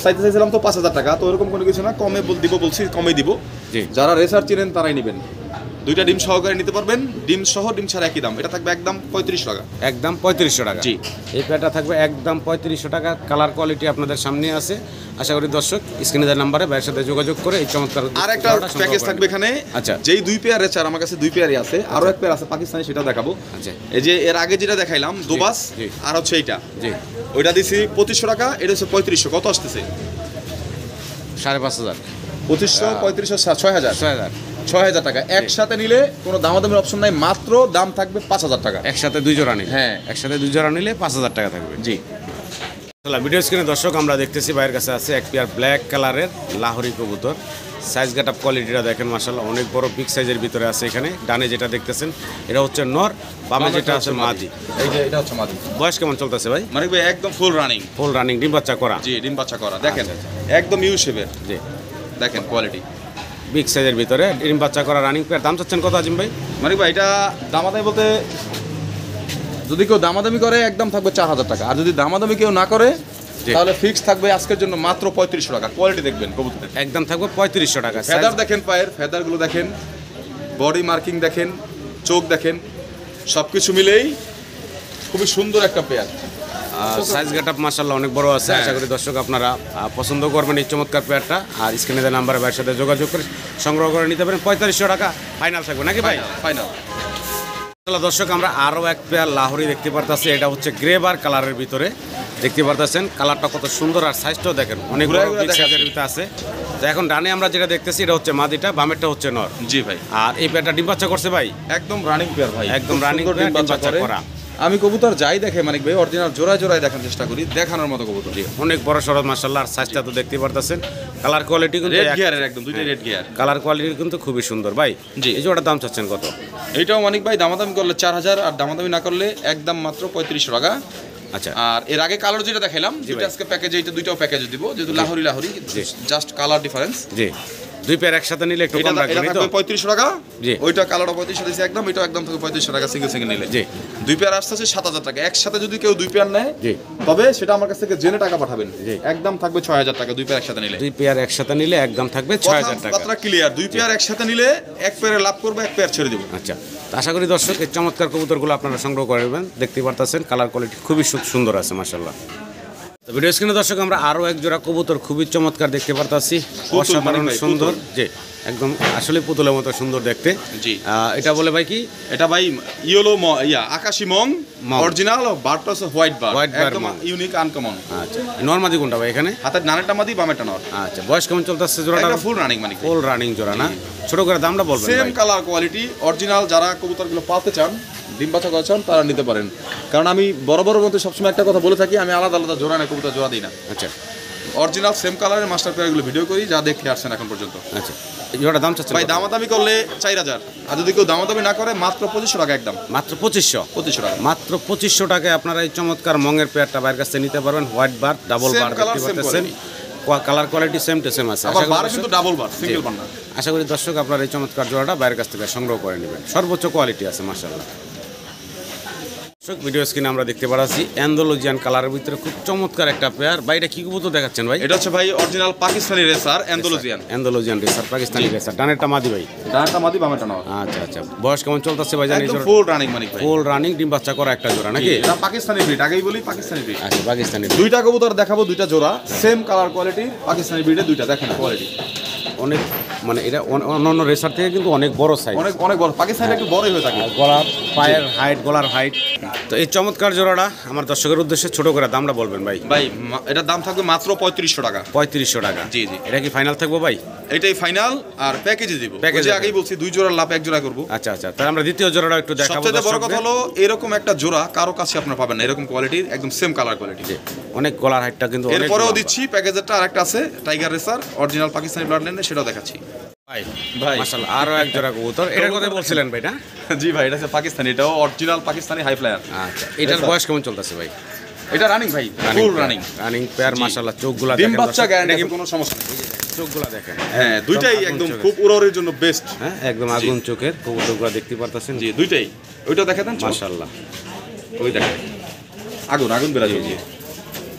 চাইছিলাম তো 5,000 টাকা, তো ওরকম কোনো কিছু না, কমে দিব বলছি, কমে দিব। জি। যারা রেসার চিনেন তারাই নেবেন। দুইটা ডিম সহকারে নিতে পারবেন, ডিম সহ ডিম ছাড়া একই দাম। এটা থাকবে একদম 3500 টাকা। একদম 3500 টাকা। জি। এই পেয়ারটা থাকবে একদম 3500 টাকা। কালার কোয়ালিটি আপনাদের সামনে আছে। আশা করি দর্শক স্ক্রিনে দেওয়া নাম্বারে ভাইয়ের সাথে যোগাযোগ করে এই চমৎকার আর একটা প্যাকেজ থাকবে এখানে। আচ্ছা, যেই 2 পেয়ার রেচার আমার কাছে 2 পেয়ারই আছে, আরো এক পেয়ার আছে পাকিস্তানি, সেটা দেখাবো। আচ্ছা, এই যে এর আগে যেটা দেখাইলাম দুবাস, জি। আর হচ্ছে এইটা, জি, ওইটা দিছি 2500 টাকা, এটা হচ্ছে 3500। কত আসতেছে? 5500। 2500 3500 6000 6000 টাকা। একসাথে নিলে কোনো দামাদামির অপশন নাই, মাত্র দাম থাকবে 5000 টাকা। একসাথে 2 জোড়া নিলে, হ্যাঁ, একসাথে 2 জোড়া নিলে 5000 টাকা থাকবে। জি। ভিডিও স্ক্রিনে দর্শক আমরা দেখতেছি ভাইয়ের কাছে আছে এক পেয়ার ব্ল্যাক কালারের লাহোরি কবুতর। সাইজ গেট আপ কোয়ালিটিটা দেখেন মাশাআল্লাহ, অনেক বড় বিগ সাইজের ভিতরে আছে। এখানে ডানে যেটা দেখতেছেন এটা হচ্ছে নর, বামে যেটা আছে মাদি। এই যে এটা হচ্ছে মাদি। বয়স কেমন চলতেছে ভাই? মানে ভাই একদম ফুল রানিং। ফুল রানিং, ডিম বাচ্চা করা। জি, ডিম বাচ্চা করা। দেখেন একদম ইউ শেপের। জি, দেখেন কোয়ালিটি বিগ সাইজের ভিতরে ডিম বাচ্চা করা রানিং পেয়ার। দাম চাচ্ছেন কত আজিম ভাই? মানে ভাই এটা দামাদামি বলতে যদি কেউ দামাদামি করে একদম থাকবে 4000 টাকা, আর যদি দামাদামি কেউ না করে তাহলে ফিক্স থাকবে আজকের জন্য মাত্র 3500 টাকা। কোয়ালিটি দেখবেন কবুতরের, একদম থাকবে 3500 টাকা। ফেদার দেখেন, পায়ের ফেদারগুলো দেখেন, বডি মার্কিং দেখেন, চোখ দেখেন, সব কিছু মিলেই খুবই সুন্দর একটা পেয়ার। সাইজ গেট আপ মাশাআল্লাহ অনেক বড় আছে। আশা করি দর্শক আপনারা পছন্দ করবেন এই চমৎকার পেয়ারটা। আর স্ক্রিনে দেওয়া নাম্বারে ভাইয়ের সাথে যোগাযোগ করে সংগ্রহ করে নিতে পারেন। 3500 টাকা ফাইনাল থাকবে নাকি ভাই? ফাইনাল। দর্শক আমরা আরও এক পেয়ার লাহোরি দেখতে পারতেছি। এটা হচ্ছে গ্রেবার কালারের ভিতরে দেখতে পারতেছেন। কালারটা কত সুন্দর, আর সাইজটাও দেখেন অনেক বড় বিগ সাইজের ভিতরে আছে। তো এখন ডানে আমরা যেটা দেখতেছি এটা হচ্ছে মাদিটা, বামেরটা হচ্ছে নর। জি ভাই। আর এই পেয়ারটা ডিম বাচ্চা করছে ভাই? একদম রানিং পেয়ার ভাই, একদম রানিং ডিম বাচ্চা করা। আমি কবুতর যাই দেখে মানিক ভাই অরিজিনাল জোড়ায় জোড়ায় দেখার চেষ্টা করি, দেখানোর মতো কবুতর। অনেক বড় সরদ মাশাআল্লাহ। আর সাইজটা তো দেখতে পারতেছেন। কালার কোয়ালিটি কিন্তু রেড গিয়ারের, একদম দুইটা রেড গিয়ার। কালার কোয়ালিটি কিন্তু খুবই সুন্দর ভাই। জি। এই জোড়ার দাম চাচ্ছেন কত? এইটাও মানিক ভাই দামাদামি করলে 4000, আর দামাদামি না করলে একদম মাত্র 3500 টাকা। আচ্ছা। আর এর আগে কালার যেটা দেখাইলাম দুটো আজকে প্যাকেজ, এইটা দুইটাও প্যাকেজ দিব, যেহেতু লাহোরি জাস্ট কালার ডিফারেন্স। জি, 2 পেয়ার একসাথে নিলে একটু কম রাখবেন তো? 3500 টাকা। জি। ওইটা কালারটা 3500 দিয়েছি একদম, এটা একদম থেকে 3500 টাকা সিঙ্গেল সিঙ্গেল নিলে। জি। 2 পেয়ার আসছে 7000 টাকা। একসাথে যদি কেউ 2 পেয়ার নেয়, জি, তবে সেটা আমার কাছ থেকে জেনে টাকা পাঠাবেন। জি। একদম থাকবে 6000 টাকা 2 পেয়ার একসাথে নিলে। 2 পেয়ার একসাথে নিলে একদম থাকবে 6000 টাকা। কথা ক্লিয়ার। 2 পেয়ার একসাথে নিলে এক পেয়ারে লাভ করবে, এক পেয়ার ছেড়ে দেব। আচ্ছা, তো আশা করি দর্শক এই চমৎকার কবুতরগুলো আপনারা সংগ্রহ করবেন। দেখতে পারতেছেন কালার কোয়ালিটি খুবই সুন্দর আছে মাশাআল্লাহ। তো ভিডিও স্ক্রিনে দর্শক আমরা আরও এক জোড়া কবুতর খুবই চমৎকার দেখতে পারতাছি, অসাধারণ সুন্দর। জি, একদম আসলে পুতুলের মতো সুন্দর দেখতে। জি। এটা বলে ভাই কি? এটা ভাই ইয়েলো আকাশি মং অরিজিনাল, বারটা হচ্ছে হোয়াইট বার, একদম ইউনিক আনকমন। আচ্ছা, নরমাদি কোনটা ভাই এখানে? হাতের নানেরটা মাদি, বামেরটা নর। আচ্ছা, বয়স কেমন চলতেছে জোড়াটা? ফুল রানিং মানে ফুল রানিং জোড়া না? ছোট করে দামটা বলবেন সেম ভাই? Colour quality original. যারা কবুতরগুলো পালতে চান, ডিম বাচ্চা করতে চান, তারা নিতে পারেন। কারণ আমি বড় বড় মধ্যে সবসময় একটা কথা বলে থাকি, আমি আলাদা আলাদা জোড়া নেই, কবুতর জোড়া দিই না। আচ্ছা, অরিজিনাল সেম কালারের মাস্টার পেয়ারগুলো ভিডিও করি, যা দেখে আসছেন এখন পর্যন্ত। আচ্ছা, এই জোড়ার দাম চাচ্ছেন ভাই দামাদামি করলে 4000, আর যদি কেউ দামাদামি না করে মাত্র 2500 টাকা একদম। মাত্র 2500 টাকা। মাত্র 2500 টাকায় আপনারা এই চমৎকার মঙের পেয়ারটা বাইরের কাছে নিতে পারবেন। হোয়াইট বার, ডাবল বার দেখতে পাচ্ছেন। Colour quality same to same আছে। আবার বার কিন্তু ডাবল বার, সিঙ্গেল বার না। আশা করি দর্শক আপনারা এই চমৎকার জোড়াটা বাইরের কাছ থেকে সংগ্রহ করে নেবেন। সর্বোচ্চ কোয়ালিটি আছে মাশাআল্লাহ। ভিডিও স্ক্রিনে আমরা দেখতে পাচ্ছি অ্যান্ডালুজিয়ান কালারের ভিতরে খুব চমৎকার একটা পেয়ার। বাইরে কি কবুতর দেখাচ্ছেন ভাই? এটা হচ্ছে ভাই original Pakistani racer Andalusian racer, Pakistani racer. ডানেরটা মাদি ভাই? ডানেরটা মাদি, বামেরটা নর। আচ্ছা আচ্ছা, বয়স কেমন চলতেছে ভাই জানেন? একদম ফুল রানিং মানিক ভাই। ফুল রানিং, ডিম বাচ্চা করা একটা জোড়া নাকি? এটা পাকিস্তানি ব্রিড, আগেই বলি পাকিস্তানি ব্রিড। আচ্ছা, পাকিস্তানি। দুইটা কবুতর দেখাবো, দুইটা জোড়া সেম কালার কোয়ালিটি, পাকিস্তানি ব্রিডের দুইটা। দেখেন কোয়ালিটি অনেক, মানে এটা অন্যান্য রেসার থেকে কিন্তু অনেক বড় সাইজ, অনেক অনেক বড়। পাকিস্তানি একটু বড়ই হয়ে থাকে গলার, পায়ের হাইট, গলার হাইট। তো এই চমৎকার জোড়াটা আমার দর্শকের উদ্দেশ্যে ছোট করে দামটা বলবেন ভাই? ভাই এটার দাম থাকবে মাত্র 3500 টাকা। 3500 টাকা? জি জি। এটা কি ফাইনাল থাকবো ভাই? এটাই ফাইনাল। আর প্যাকেজে দিব, প্যাকেজে আগেই বলছি 2 জোড়ার লাভ 1 জোড়া করব। আচ্ছা আচ্ছা, তাহলে আমরা দ্বিতীয় জোড়াটা একটু দেখাবো। সবচেয়ে বড় কথা হলো এরকম একটা জোড়া কারো কাছে আপনারা পাবেন না, এরকম কোয়ালিটির, একদম সেম কালার কোয়ালিটি। অনেক গলার হাইটটা কিন্তু অনেক। এরপরেও দিচ্ছি প্যাকেজেরটা আরেকটা আছে tiger racer original Pakistani blood লাইনের, সেটাও দেখাচ্ছি ভাই। ভাই মাশাআল্লাহ, আরো এক জোড়া কবুতর। এটার কথা বলছিলেন ভাই না? জি ভাই, এটা হচ্ছে পাকিস্তানি, এটাও অরিজিনাল পাকিস্তানি হাই ফ্লায়ার। আচ্ছা, এটার বয়স কেমন চলতেছে ভাই? এটা রানিং ভাই, ফুল রানিং। রানিং পেয়ার মাশাআল্লাহ। চোখগুলা ডিম বাচ্চা গ্যারান্টি, কোনো সমস্যা নেই। চোখগুলা দেখেন, হ্যাঁ দুইটাই একদম খুব উড়াউড়ির জন্য বেস্ট। হ্যাঁ, একদম আগুন চোখের কবুতরগুলা দেখতে পারতেছেন। জি, দুইটাই। ওইটা দেখে দেন মাশাআল্লাহ, ওই দেখেন আগুন আগুন বেরা যাবে।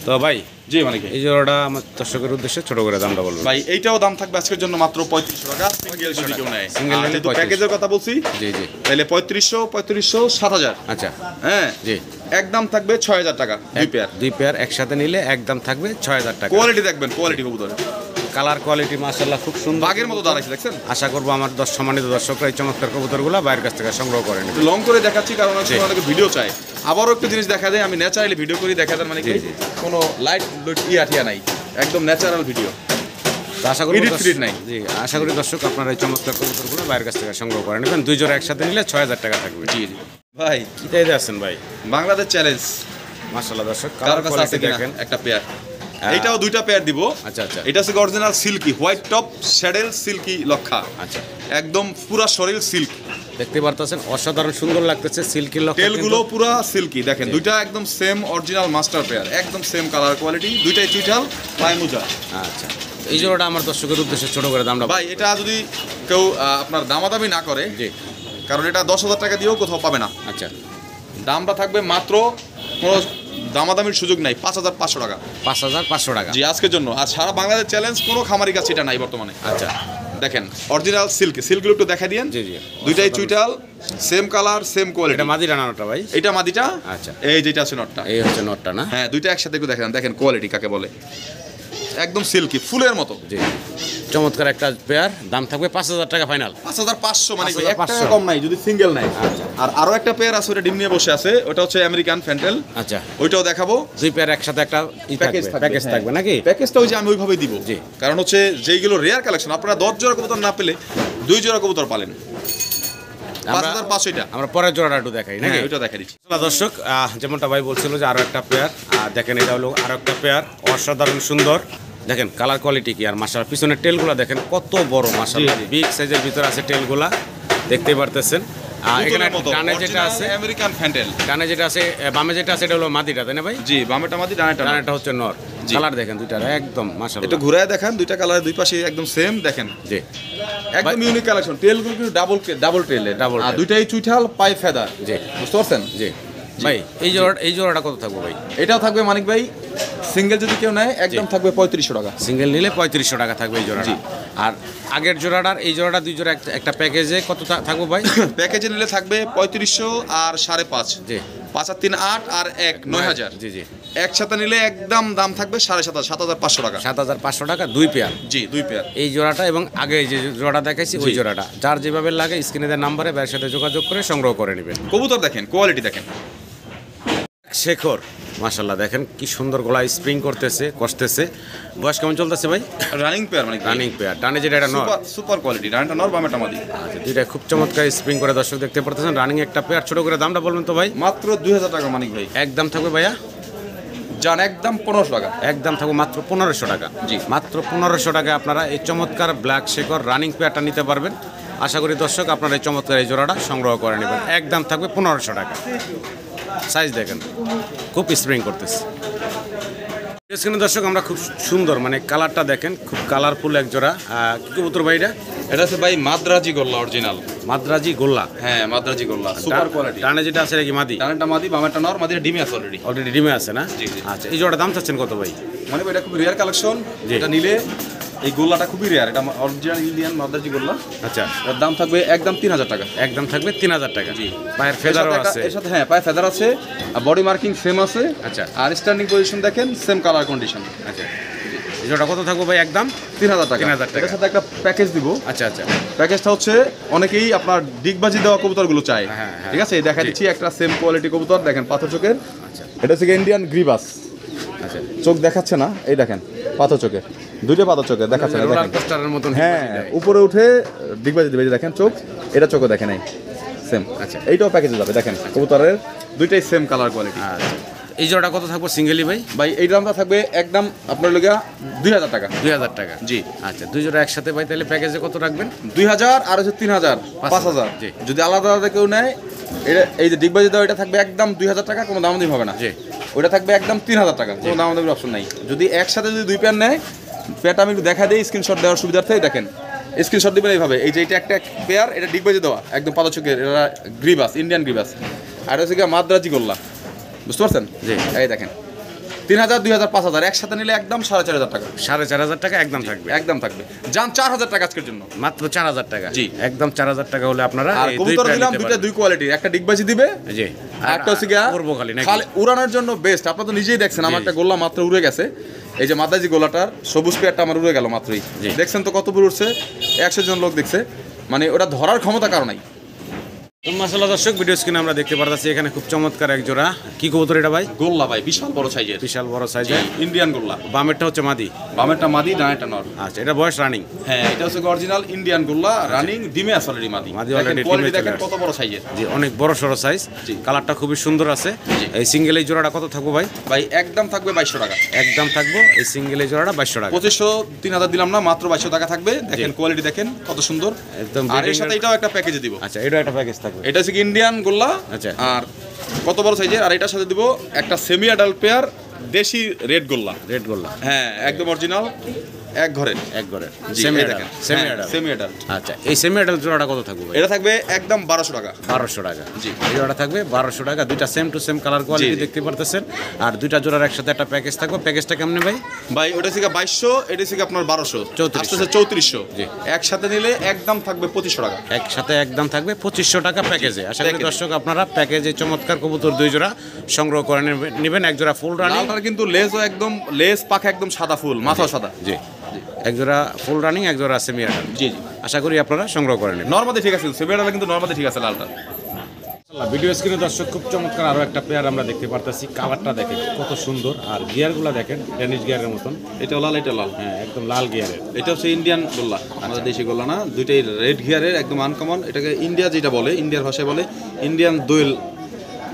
তো ভাই জি মানে এই জোড়াটা আমার দর্শকের উদ্দেশ্যে ছোট করে দামটা বলবো ভাই। এইটাও দাম থাকবে আজকের জন্য মাত্র 3500 টাকা। সিঙ্গেল যদি কেউ নেয় Single নিলে যেহেতু 3500 প্যাকেজের কথা বলছি জি জি তাহলে 3500 7000 আচ্ছা হ্যাঁ জি একদম থাকবে 6000 টাকা দুই পেয়ার দুই পেয়ার একসাথে নিলে একদম থাকবে 6000 টাকা কোয়ালিটি দেখবেন কোয়ালিটি কবুতর কালার কোয়ালিটি মাশাআল্লাহ খুব সুন্দর বাঘের মতো দাঁড়াইছে দেখছেন আশা করবো আমার সম্মানিত দর্শকরা এই চমৎকার কবুতরগুলো বাইরের কাছ থেকে সংগ্রহ করেন একটু লং করে দেখাচ্ছি কারণ অনেক সময় অনেকে ভিডিও চায় আবারও একটা জিনিস দেখা যায় আমি ন্যাচারালি ভিডিও করি দেখা যায় মানে কি জি। কোনো লাইট টিয়া নাই একদম ন্যাচারাল ভিডিও আশা করি Edit ফিডিট নাই। জি আশা করি দর্শক আপনারা এই চমৎকার কবুতরগুলো বাইরের কাছ থেকে সংগ্রহ করে নেবেন দুই জোড়া একসাথে নিলে 6000 টাকা থাকবে জি জি ভাই কি চাইতে আছেন ভাই বাংলাদেশ চ্যালেঞ্জ মাশাআল্লাহ দর্শক কার কালার কাছে আছে কোয়ালিটি কিনা দেখেন একটা পেয়ার এইটাও দুইটা পেয়ার দিব আচ্ছা আচ্ছা এটা হচ্ছে অরিজিনাল সিল্কি হোয়াইট টপ শ্যাডেল সিল্কি লক্ষা আচ্ছা একদম পুরা শরীর সিল্ক দেখতে পারতেছেন অসাধারণ সুন্দর লাগতেছে সিল্কি লক টেলগুলো পুরা সিল্কি দেখেন দুইটা একদম সেম অরিজিনাল মাস্টার পেয়ার একদম সেম কালার কোয়ালিটি দুইটাই চুইটাল পায় মোজা আচ্ছা এই জোড়াটা আমার দর্শকের উদ্দেশ্যে ছোট করে দামটা ভাই এটা যদি কেউ আপনার দামাদামি না করে জি কারণ এটা 10,000 টাকা দিয়েও কোথাও পাবে না আচ্ছা দামটা থাকবে মাত্র কোনো দামাদামির সুযোগ নাই 5,500 টাকা 5500 টাকা জি আজকের জন্য আর সারা বাংলাদেশ চ্যালেঞ্জ কোনো খামারি কাছে এটা নাই বর্তমানে আচ্ছা দেখেন অরিজিনাল সিল্কগুলো একটু দেখা দিয়েন জি জি দুইটাই চুইটাল সেম কালার সেম এটা কোয়ালিটি মাদি রানাটা ভাই এটা মাদিটা আচ্ছা এই যেটা আছে নটটা এই হচ্ছে নটটা না হ্যাঁ দুইটা একসাথে একটু দেখেন দেখেন কোয়ালিটি কাকে বলে একদম সিল্কি ফুলের মতো জি চমৎকার একটা পেয়ার দাম থাকবে 5000 টাকা ফাইনাল 5,500 মানে 5,500 এক টাকা কম নাই যদি সিঙ্গেল নাই আর আরো একটা পেয়ার আছে ওটা ডিম নিয়ে বসে আছে ওটা হচ্ছে আমেরিকান ফ্যান্টেল আচ্ছা ওইটাও দেখাবো দুই পেয়ার একসাথে একটা প্যাকেজ প্যাকেজ থাকবে নাকি প্যাকেজটা ওই যে আমি ওইভাবেই দিব জি। কারণ হচ্ছে যেইগুলো রেয়ার কালেকশন আপনারা 10 জোড়া কবুতর না পেলে 2 জোড়া কবুতর পালেন আমরা 5,500 এটা আমরা পরের জোড়াটা একটু দেখাই নাকি হ্যাঁ ওইটা দেখা দিচ্ছি আসলে দর্শক যেমনটা ভাই বলছিল যে আরো একটা পেয়ার দেখেন এটা হলো আরো একটা পেয়ার অসাধারণ সুন্দর দেখেন কালার কোয়ালিটি কি আর মাশাআল্লাহ পিছনের টেলগুলো দেখেন কত বড় মাশাআল্লাহ জি, জি। বিগ সাইজের ভিতরে আছে টেলগুলা দেখতে পারতেছেন এখানে ডানে যেটা আছে আমেরিকান ফ্যান্টেল ডানে যেটা আছে বামে যেটা আছে এটা হলো মাদিটা তাই না ভাই জি বামেটা মাদি ডানেটা নর। ডানেটা হচ্ছে নর জি। কালার দেখেন দুইটার একদম মাশাআল্লাহ একটু ঘুরায় দেখান দুইটা কালার দুই পাশে একদম সেম দেখেন জি একদম ইউনিক কালেকশন টেলগুলো কিন্তু ডাবল টেলের Double আর tail। দুইটাই চুইঠাল পাই ফেদার জি। বুঝতে পারছেন জি ভাই এই জোড়াটা কত থাকবে ভাই এটাও থাকবে মানিক ভাই সিঙ্গেল যদি কেউ নেয় একদম জি। থাকবে 3500 টাকা সিঙ্গেল নিলে 3500 টাকা থাকবে এই জোড়াটা জি। আর আগের জোড়াটার এই জোড়াটা দুই জোড়া একটা প্যাকেজে কত থাকবে ভাই প্যাকেজে নিলে থাকবে 3500 আর 5.5 জি 5 আর 3 8 আর 1 9000 জি জি একসাথে নিলে একদম দাম থাকবে 7,500 টাকা 7500 টাকা দুই পেয়ার জি দুই পেয়ার এই জোড়াটা এবং আগে যে জোড়াটা দেখাইছি ওই জি। জোড়াটা যার যেভাবে লাগে স্ক্রিনে দেওয়া নাম্বারে ভাইয়ের সাথে যোগাযোগ করে সংগ্রহ করে নেবেন কবুতর দেখেন কোয়ালিটি দেখেন শেখর মাশাল্লাহ দেখেন কি সুন্দর গলায় স্প্রিং করতেছে কষতেছে বয়স কেমন চলতেছে ভাই রানিং পেয়ার মানে রানিং পেয়ার ডানে যেটা এটা নর সুপার সুপার কোয়ালিটি রানটা নর বামেটা মাদি আচ্ছা দুইটা খুব চমৎকার স্প্রিং করে দর্শক দেখতে পারতেছেন রানিং একটা পেয়ার ছোট করে দামটা বলবেন তো ভাই মাত্র 2000 টাকা মানিক ভাই একদম থাকবে ভাইয়া জান একদম 1500 টাকা একদম থাকবে মাত্র 1500 টাকা জি। মাত্র 1500 টাকায় আপনারা এই চমৎকার ব্ল্যাক শেখর রানিং পেয়ারটা নিতে পারবেন আশা করি দর্শক আপনারা এই চমৎকার এই জোড়াটা সংগ্রহ করে নেবেন একদম থাকবে 1500 টাকা সাইজ দেখেন খুব স্প্রিং করতেছে স্ক্রিনে দর্শক আমরা খুব সুন্দর মানে কালারটা দেখেন খুব কালারফুল এক জোড়া কি কবুতর ভাই এটা এটা আছে ভাই মাদ্রাজি গোল্লা অরিজিনাল মাদ্রাজি গোল্লা হ্যাঁ মাদ্রাজি গোল্লা সুপার কোয়ালিটি ডানে যেটা আছে নাকি মাদি ডানেরটা মাদি বামেরটা নর মাদিটা ডিমে আছে অলরেডি অলরেডি ডিমে আছে না জি, জি। আচ্ছা এই জোড়াটা দাম চাচ্ছেন কত ভাই মানে এটা খুব রেয়ার কালেকশন জি। এটা নিলে এই গোল্লাটা খুবই রেয়ার এটা অরিজিনাল ইন্ডিয়ান মাদ্রাজি গোল্লা আচ্ছা এর দাম থাকবে একদম 3000 টাকা একদম থাকবে 3000 টাকা জি। পায়ের ফেদারও আছে এর সাথে হ্যাঁ পায়ে ফেদার আছে আর বডি মার্কিং সেম আছে আচ্ছা। আর স্ট্যান্ডিং পজিশন দেখেন সেম কালার কন্ডিশন আচ্ছা এই জোড়াটা কত থাকবে ভাই একদম 3000 টাকা 3000 টাকা। এর সাথে একটা প্যাকেজ দিব আচ্ছা আচ্ছা প্যাকেজটা হচ্ছে অনেকেই আপনার ডিগবাজি দেওয়া কবুতরগুলো চায় হ্যাঁ, হ্যাঁ। ঠিক আছে এই দেখা জি। দিচ্ছি একটা সেম কোয়ালিটি কবুতর দেখেন পাথর চোখের আচ্ছা এটা হচ্ছে ইন্ডিয়ান গ্রিবাস আচ্ছা চোখ দেখাচ্ছে না এই দেখেন পাথর চোখের দুইটা পাথর চোখের দেখাচ্ছে না রোলার দেখেন কোস্টারের মতন হ্যাঁ উপরে উঠে ডিগবাজি দিবে এই যে দেখেন চোখ এটা চোখও দেখে নাই সেম আচ্ছা। এইটাও প্যাকেজে যাবে দেখেন কবুতরের দুইটাই সেম কালার কোয়ালিটি আচ্ছা এই জোড়াটা কত থাকবে সিঙ্গেলি ভাই ভাই এই দামটা থাকবে একদম আপনার লগিয়া 2000 টাকা 2000 টাকা জি আচ্ছা দুই জোড়া একসাথে ভাই তাহলে প্যাকেজে কত রাখবেন 2000 আর হচ্ছে 3000 5000 জি। যদি আলাদা আলাদা কেউ নেয় এটা এই যে ডিগবাজি দেওয়া এটা থাকবে একদম 2000 টাকা কোনো দামাদামি হবে না জি ওটা থাকবে একদম 3000 টাকা কোনো দামাদামির অপশন নাই যদি একসাথে যদি দুই পেয়ার নেয় পেয়ারটা আমি একটু দেখা দিই স্ক্রিনশট দেওয়ার সুবিধার্থে দেখেন স্ক্রিনশট দিবেন এইভাবে এই যে এটা একটা পেয়ার এটা ডিগবাজি দেওয়া একদম পাদচকের এটা গ্রিবাস ইন্ডিয়ান গ্রিবাস আর হচ্ছে গিয়ে মাদ্রাজি গোল্লা বুঝতে পারছেন জি। এই দেখেন 3000, 2000, 5000 একসাথে নিলে একদম 4500 টাকা। 4500 টাকা একদম থাকবে। একদম থাকবে। যান 4000 টাকা আজকের জন্য। মাত্র 4000 টাকা। জি। একদম 4000 টাকা হলে আপনারা আর এই কবুতর পেয়ার দিলাম নিতে দুইটা পারবেন। দুই কোয়ালিটির, একটা ডিগবাজি দিবে, জি। আর একটা হচ্ছে গিয়া উড়বো খালি নাকি? খালি উড়ানোর জন্য বেস্ট। আপনারা তো নিজেই দেখছেন আমার একটা গোল্লা মাত্র উড়ে গেছে। এই যে মাদাজি গোলাটার সবুজ পেয়ারটা আমার উড়ে গেল মাত্রই। জি। দেখছেন তো কত দূর উঠছে, 100 জন লোক দেখছে, মানে ওটা ধরার ক্ষমতা কারো নাই। তো মাশাআল্লাহ দর্শক, ভিডিও স্ক্রিনে আমরা দেখতে পারতাছি এখানে খুব চমৎকার এক জোড়া কি কবুতর এটা ভাই? গোল্লা ভাই বিশাল বড় সাইজের, বিশাল বড় সাইজের ইন্ডিয়ান গোল্লা। বামেরটা হচ্ছে মাদি, বামেরটা মাদি, ডানেরটা নর। আচ্ছা এটা বয়স রানিং? হ্যাঁ, এটা হচ্ছে অরিজিনাল ইন্ডিয়ান গোল্লা, রানিং ডিমে আছে অলরেডি মাদি। মাদি দেখেন already কোয়ালিটি ডিমে দেখেন চলে কত বড় সাইজের। জি, অনেক বড় সড়ো সাইজ। জি। কালারটা খুবই সুন্দর আছে। জি। এই সিঙ্গেল এই জোড়াটা কত থাকবো ভাই? ভাই একদম থাকবে 2200 টাকা। একদম থাকবো এই সিঙ্গেল এই জোড়াটা 2200 টাকা। 2500 3000 দিলাম না, মাত্র 2200 টাকা থাকবে। দেখেন কোয়ালিটি দেখেন কত সুন্দর। একদম আর এর breeding সাথে এর- এটাও একটা প্যাকেজে দিব। আচ্ছা এটা একটা প্যাকেজ থাকবে। এটা হচ্ছে কি ইন্ডিয়ান গোল্লা। আচ্ছা। আর কত বড় সাইজের, আর এটার সাথে দিব একটা সেমি অ্যাডাল্ট পেয়ার দেশি রেড গোল্লা। রেড গোল্লা হ্যাঁ, একদম অরিজিনাল এক ঘরের। এক ঘরে জি, সেমি এই অ্যাডাল্ট। দেখেন সেমি হ্যাঁ, অ্যাডাল্ট। Semi adult. আচ্ছা এই সেমি অ্যাডাল্ট জোড়াটা কত থাকবে ভাই? এটা থাকবে একদম 1200 টাকা। 1200 টাকা। জি। এই জোড়াটা থাকবে 1200 টাকা। দুইটা same to same colour quality জি। দেখতে পারতেছেন। আর দুইটা জোড়ার একসাথে একটা প্যাকেজ থাকবে। প্যাকেজটা কেমনে ভাই? ভাই ওটা থেকে 2200, এটা থেকে আপনার 1200, 3400 আসতেছে 3400। জি। একসাথে নিলে একদম থাকবে 2500 টাকা। একসাথে একদম থাকবে 2500 টাকা প্যাকেজে। আশা করি প্যাকেজে। দর্শক আপনারা প্যাকেজে চমৎকার কবুতর দুই জোড়া সংগ্রহ করে নেবেন। এক জোড়া ফুল রানিং। লালটার কিন্তু লেজও একদম, লেজ পাখা একদম সাদা ফুল, মাথাও সাদা। জি। এক জোড়া ফুল রানিং, এক জোড়া সেমি অ্যাডাল্ট। জি জি। আশা করি আপনারা সংগ্রহ করে নেবেন। নরমালি ঠিক আছে, সেমি অ্যাডাল্ট কিন্তু নরমালি ঠিক আছে লালটা। ভিডিও স্ক্রিনে দর্শক খুব চমৎকার আরো একটা পেয়ার আমরা দেখতে পারতেছি। কালারটা দেখেন কত সুন্দর, আর গিয়ারগুলো দেখেন টেনিস গিয়ারের মতন। এটাও লাল, এটা লাল। হ্যাঁ একদম লাল গিয়ারের। এটা হচ্ছে ইন্ডিয়ান গোল্লা, আমাদের দেশি গোল্লা না, দুইটাই রেড গিয়ারের একদম আনকমন। এটাকে ইন্ডিয়া যেটা বলে, ইন্ডিয়ার ভাষায় বলে ইন্ডিয়ান দোয়েল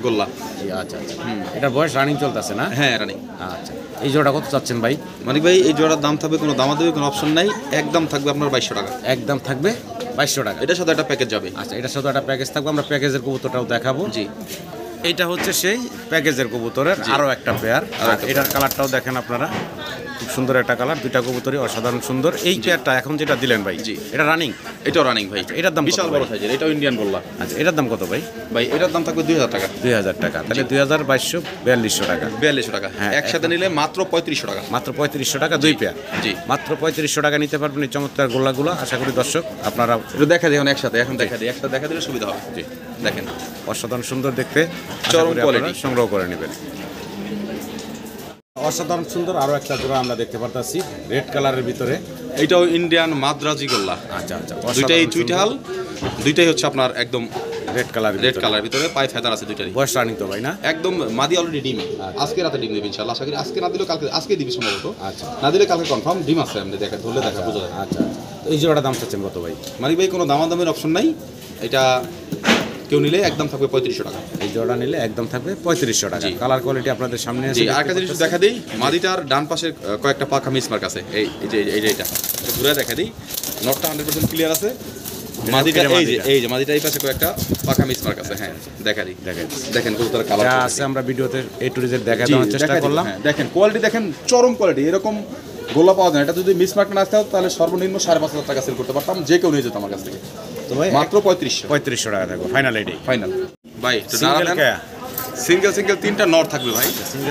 গোল্লা। জি, আচ্ছা আচ্ছা। এটা বয়স রানিং চলতেছে না? হ্যাঁ রানি। আচ্ছা এই জোড়া কত চাচ্ছেন ভাই? মানিক ভাই এই জোড়ার দাম থাকবে, কোনো দামাদামি কোনো অপশন নাই, একদম থাকবে আপনার 2200 টাকা। একদম থাকবে 2200 টাকা। এটার সাথে একটা প্যাকেজ যাবে। আচ্ছা এটার সাথে একটা প্যাকেজ থাকবে। আমরা প্যাকেজের কবুতরটাও দেখাবো। জি। এইটা হচ্ছে সেই প্যাকেজের কবুতরের আরো একটা পেয়ার। আরো আর একটা এটার কালারটাও দেখেন আপনারা, খুব সুন্দর একটা কালার। দুইটা কবুতরই অসাধারণ সুন্দর। এই পেয়ারটা এখন যেটা দিলেন ভাই, জি। এটা রানিং? এটাও রানিং ভাই। এটার দাম কত বিশাল ভাই? বড় সাইজের, এটাও ইন্ডিয়ান গোল্লা। আচ্ছা এটার দাম কত ভাই? ভাই এটার দাম থাকবে 2000 টাকা। 2000 টাকা। তাহলে 2200 4200 টাকা। 4200 টাকা। হ্যাঁ, একসাথে নিলে মাত্র 3500 টাকা। মাত্র 3500 টাকা দুই পেয়ার। জি। মাত্র 3500 টাকা নিতে পারবেন এই চমৎকার গোল্লাগুলো। আশা করি দর্শক আপনারা একটু দেখা দিই একসাথে, এখন দেখা দিই, একসাথে দেখা দিলে সুবিধা হবে। জি দেখেন অসাধারণ সুন্দর দেখতে। আশা চরম করি আপনারা quality। সংগ্রহ করে নেবেন। অসাধারণ সুন্দর আরো একটা জোড়া আমরা দেখতে পারতাছি রেড কালারের ভিতরে। এইটাও ইন্ডিয়ান মাদ্রাজি গোল্লা। আচ্ছা আচ্ছা। দুইটাই চুইটাল, দুইটাই হচ্ছে আপনার একদম রেড কালার। রেড কালার ভিতরে, পায়ে ফেদার আছে দুইটারই। বয়স রানিং তো ভাই না? একদম মাদি অলরেডি ডিম। আজকে রাতে ডিম দেবে ইনশাআল্লাহ। আশা করি আজকে না দিলেও কালকে, আজকে দিবি সম্ভবত। আচ্ছা না দিলে কালকে কনফার্ম ডিম আছে, আপনি দেখা ধরলে দেখা বোঝা যায়। আচ্ছা। তো এই জোড়াটা দাম চাচ্ছেন কত ভাই? মানিক ভাই কোনো দামাদামের অপশন নাই, এটা কেউ নিলে একদম থাকবে 3500 টাকা। এই জোড়া নিলে একদম থাকবে 3500 টাকা। জি। কালার কোয়ালিটি আপনাদের সামনে আছে। জি। আরেকটা জিনিস দেখা দিই, মাদিটার ডান পাশে কয়েকটা পাখা মিসমার্ক আছে। এই যে এইটা ঘুরে দেখা দিই, নটটা 100% ক্লিয়ার আছে। মাদিটা এই যে মাদিটা এই পাশে কয়েকটা পাখা মিসমার্ক আছে। হ্যাঁ দেখা দিই, দেখেন কবুতর কালার যা আছে আমরা ভিডিওতে এ টু জেড দেখা দেওয়ার চেষ্টা করলাম। দেখেন কোয়ালিটি দেখেন, চরম কোয়ালিটি। এরকম গোলা পাওয়া যায় না। এটা যদি মিসমার্ক না আসতে হতো তাহলে সর্বনিম্ন 5500 টাকা সেল করতে পারতাম, যে কেউ নিয়ে যেত আমার কাছ থেকে। তো ভাই মাত্র 3500 3500 টাকা থাকবে ফাইনাল এটাই। ফাইনাল। ভাই সিঙ্গেল সিঙ্গেল সিঙ্গেল তিনটা নট থাকবে ভাই,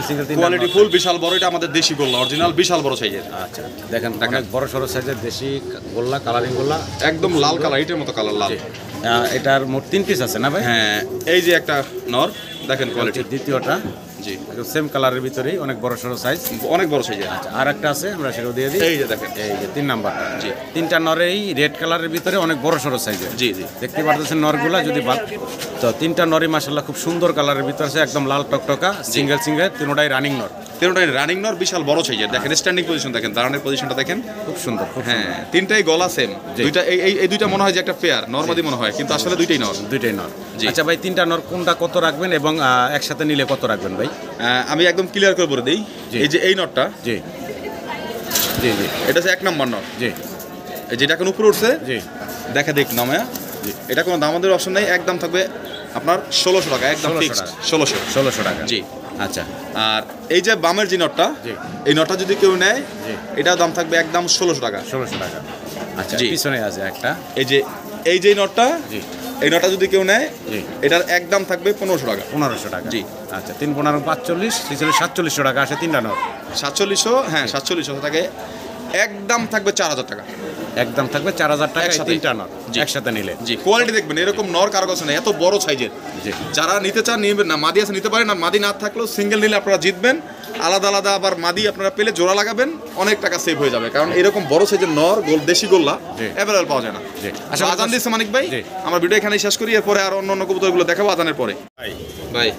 সিঙ্গেল কোয়ালিটি ফুল, বিশাল বড়। এটা আমাদের দেশি গোল্লা, অরিজিনাল বিশাল বড় সাইজের। আচ্ছা দেখেন অনেক বড় সরো সাইজের দেশি গোল্লা, কালারিং গোল্লা, একদম লাল কালার, এটার মতো কালার লাল। এটার মোট 3 পিস আছে না ভাই? হ্যাঁ এই যে একটা নর, দেখেন কোয়ালিটি। দ্বিতীয়টা জি সেম কালারের ভিতরেই অনেক বড় সরো সাইজ, অনেক বড় সাইজের। আচ্ছা আর একটা আছে আমরা সেটাও দিয়ে দিই। এই যে দেখেন, এই যে 3 নাম্বারটা। জি। তিনটা নরেই রেড কালারের ভিতরে অনেক বড় সরো সাইজের। জি জি। দেখতে পারতেছেন নরগুলা যদি তো তিনটা নরই মাশাআল্লাহ খুব সুন্দর কালারের ভিতরে আছে, একদম লাল টকটকা, সিঙ্গেল তিনটাই রানিং নর। তিনটাই রানিং নর, বিশাল বড় সাইজের। দেখেন স্ট্যান্ডিং পজিশন দেখেন, দাঁড়ানোর পজিশনটা দেখেন, খুব সুন্দর খুব হ্যাঁ সুন্দর। তিনটাই গলা সেম। দুইটা এই দুইটা মনে হয় যে একটা পেয়ার, নরমাদি মনে হয়, কিন্তু আসলে দুইটাই নর। দুইটাই নর। জি। আচ্ছা ভাই তিনটা নর কোনটা কত রাখবেন এবং একসাথে নিলে কত রাখবেন ভাই? আমি একদম ক্লিয়ার করে বলে দিই, জি। এই যে এই নটটা, জি জি জি এটা হচ্ছে 1 নম্বর নট। জি যেটা এখন উপরে উঠছে, জি দেখা দেখ নামায়া। জি। এটা কোনো দামাদের অপশন নাই, একদম থাকবে আপনার 1600 টাকা, একদম 1600 ফিক্সড টাকা। 1600 টাকা। জি। আচ্ছা আর এই যে বামের যে নটটা, জি। এই নটটা যদি কেউ নেয়, জি। এটার দাম থাকবে একদম 1600 টাকা। 1600 টাকা। আচ্ছা জি। পিছনে আছে একটা। এই যে নটটা, জি এই নটা যদি কেউ নেয় জি। এটার একদম থাকবে 1500 টাকা। 1500 টাকা। জি। আচ্ছা 3 15 45 46 4700 টাকা আসে তিনটা নর। 4700, হ্যাঁ 4700 থাকে। একদম থাকবে 4000 টাকা। একদম থাকবে 4000 টাকা এই একসাথে। তিনটা নর জি। একসাথে নিলে। জি, কোয়ালিটি দেখবেন এরকম নর কারো কাছে নেই, এত বড় সাইজের। জি। যারা নিতে চান নিবেন না, মাদি আছে নিতে পারেন, আর মাদি না থাকলেও সিঙ্গেল নিলে আপনারা জিতবেন। আলাদা আলাদা আবার মাদি আপনারা পেলে জোড়া লাগাবেন, অনেক টাকা সেভ হয়ে যাবে, কারণ এরকম বড় সাইজের নর দেশি গোল্লা জি। অ্যাভেলেবল পাওয়া যায় না। জি। আচ্ছা, আজান দিচ্ছে মানিক ভাই, জি। আমার ভিডিও এখানেই শেষ করি, এরপরে আর অন্য অন্য কবুতরগুলো দেখাবো আজানের পরে। ভাই ভাই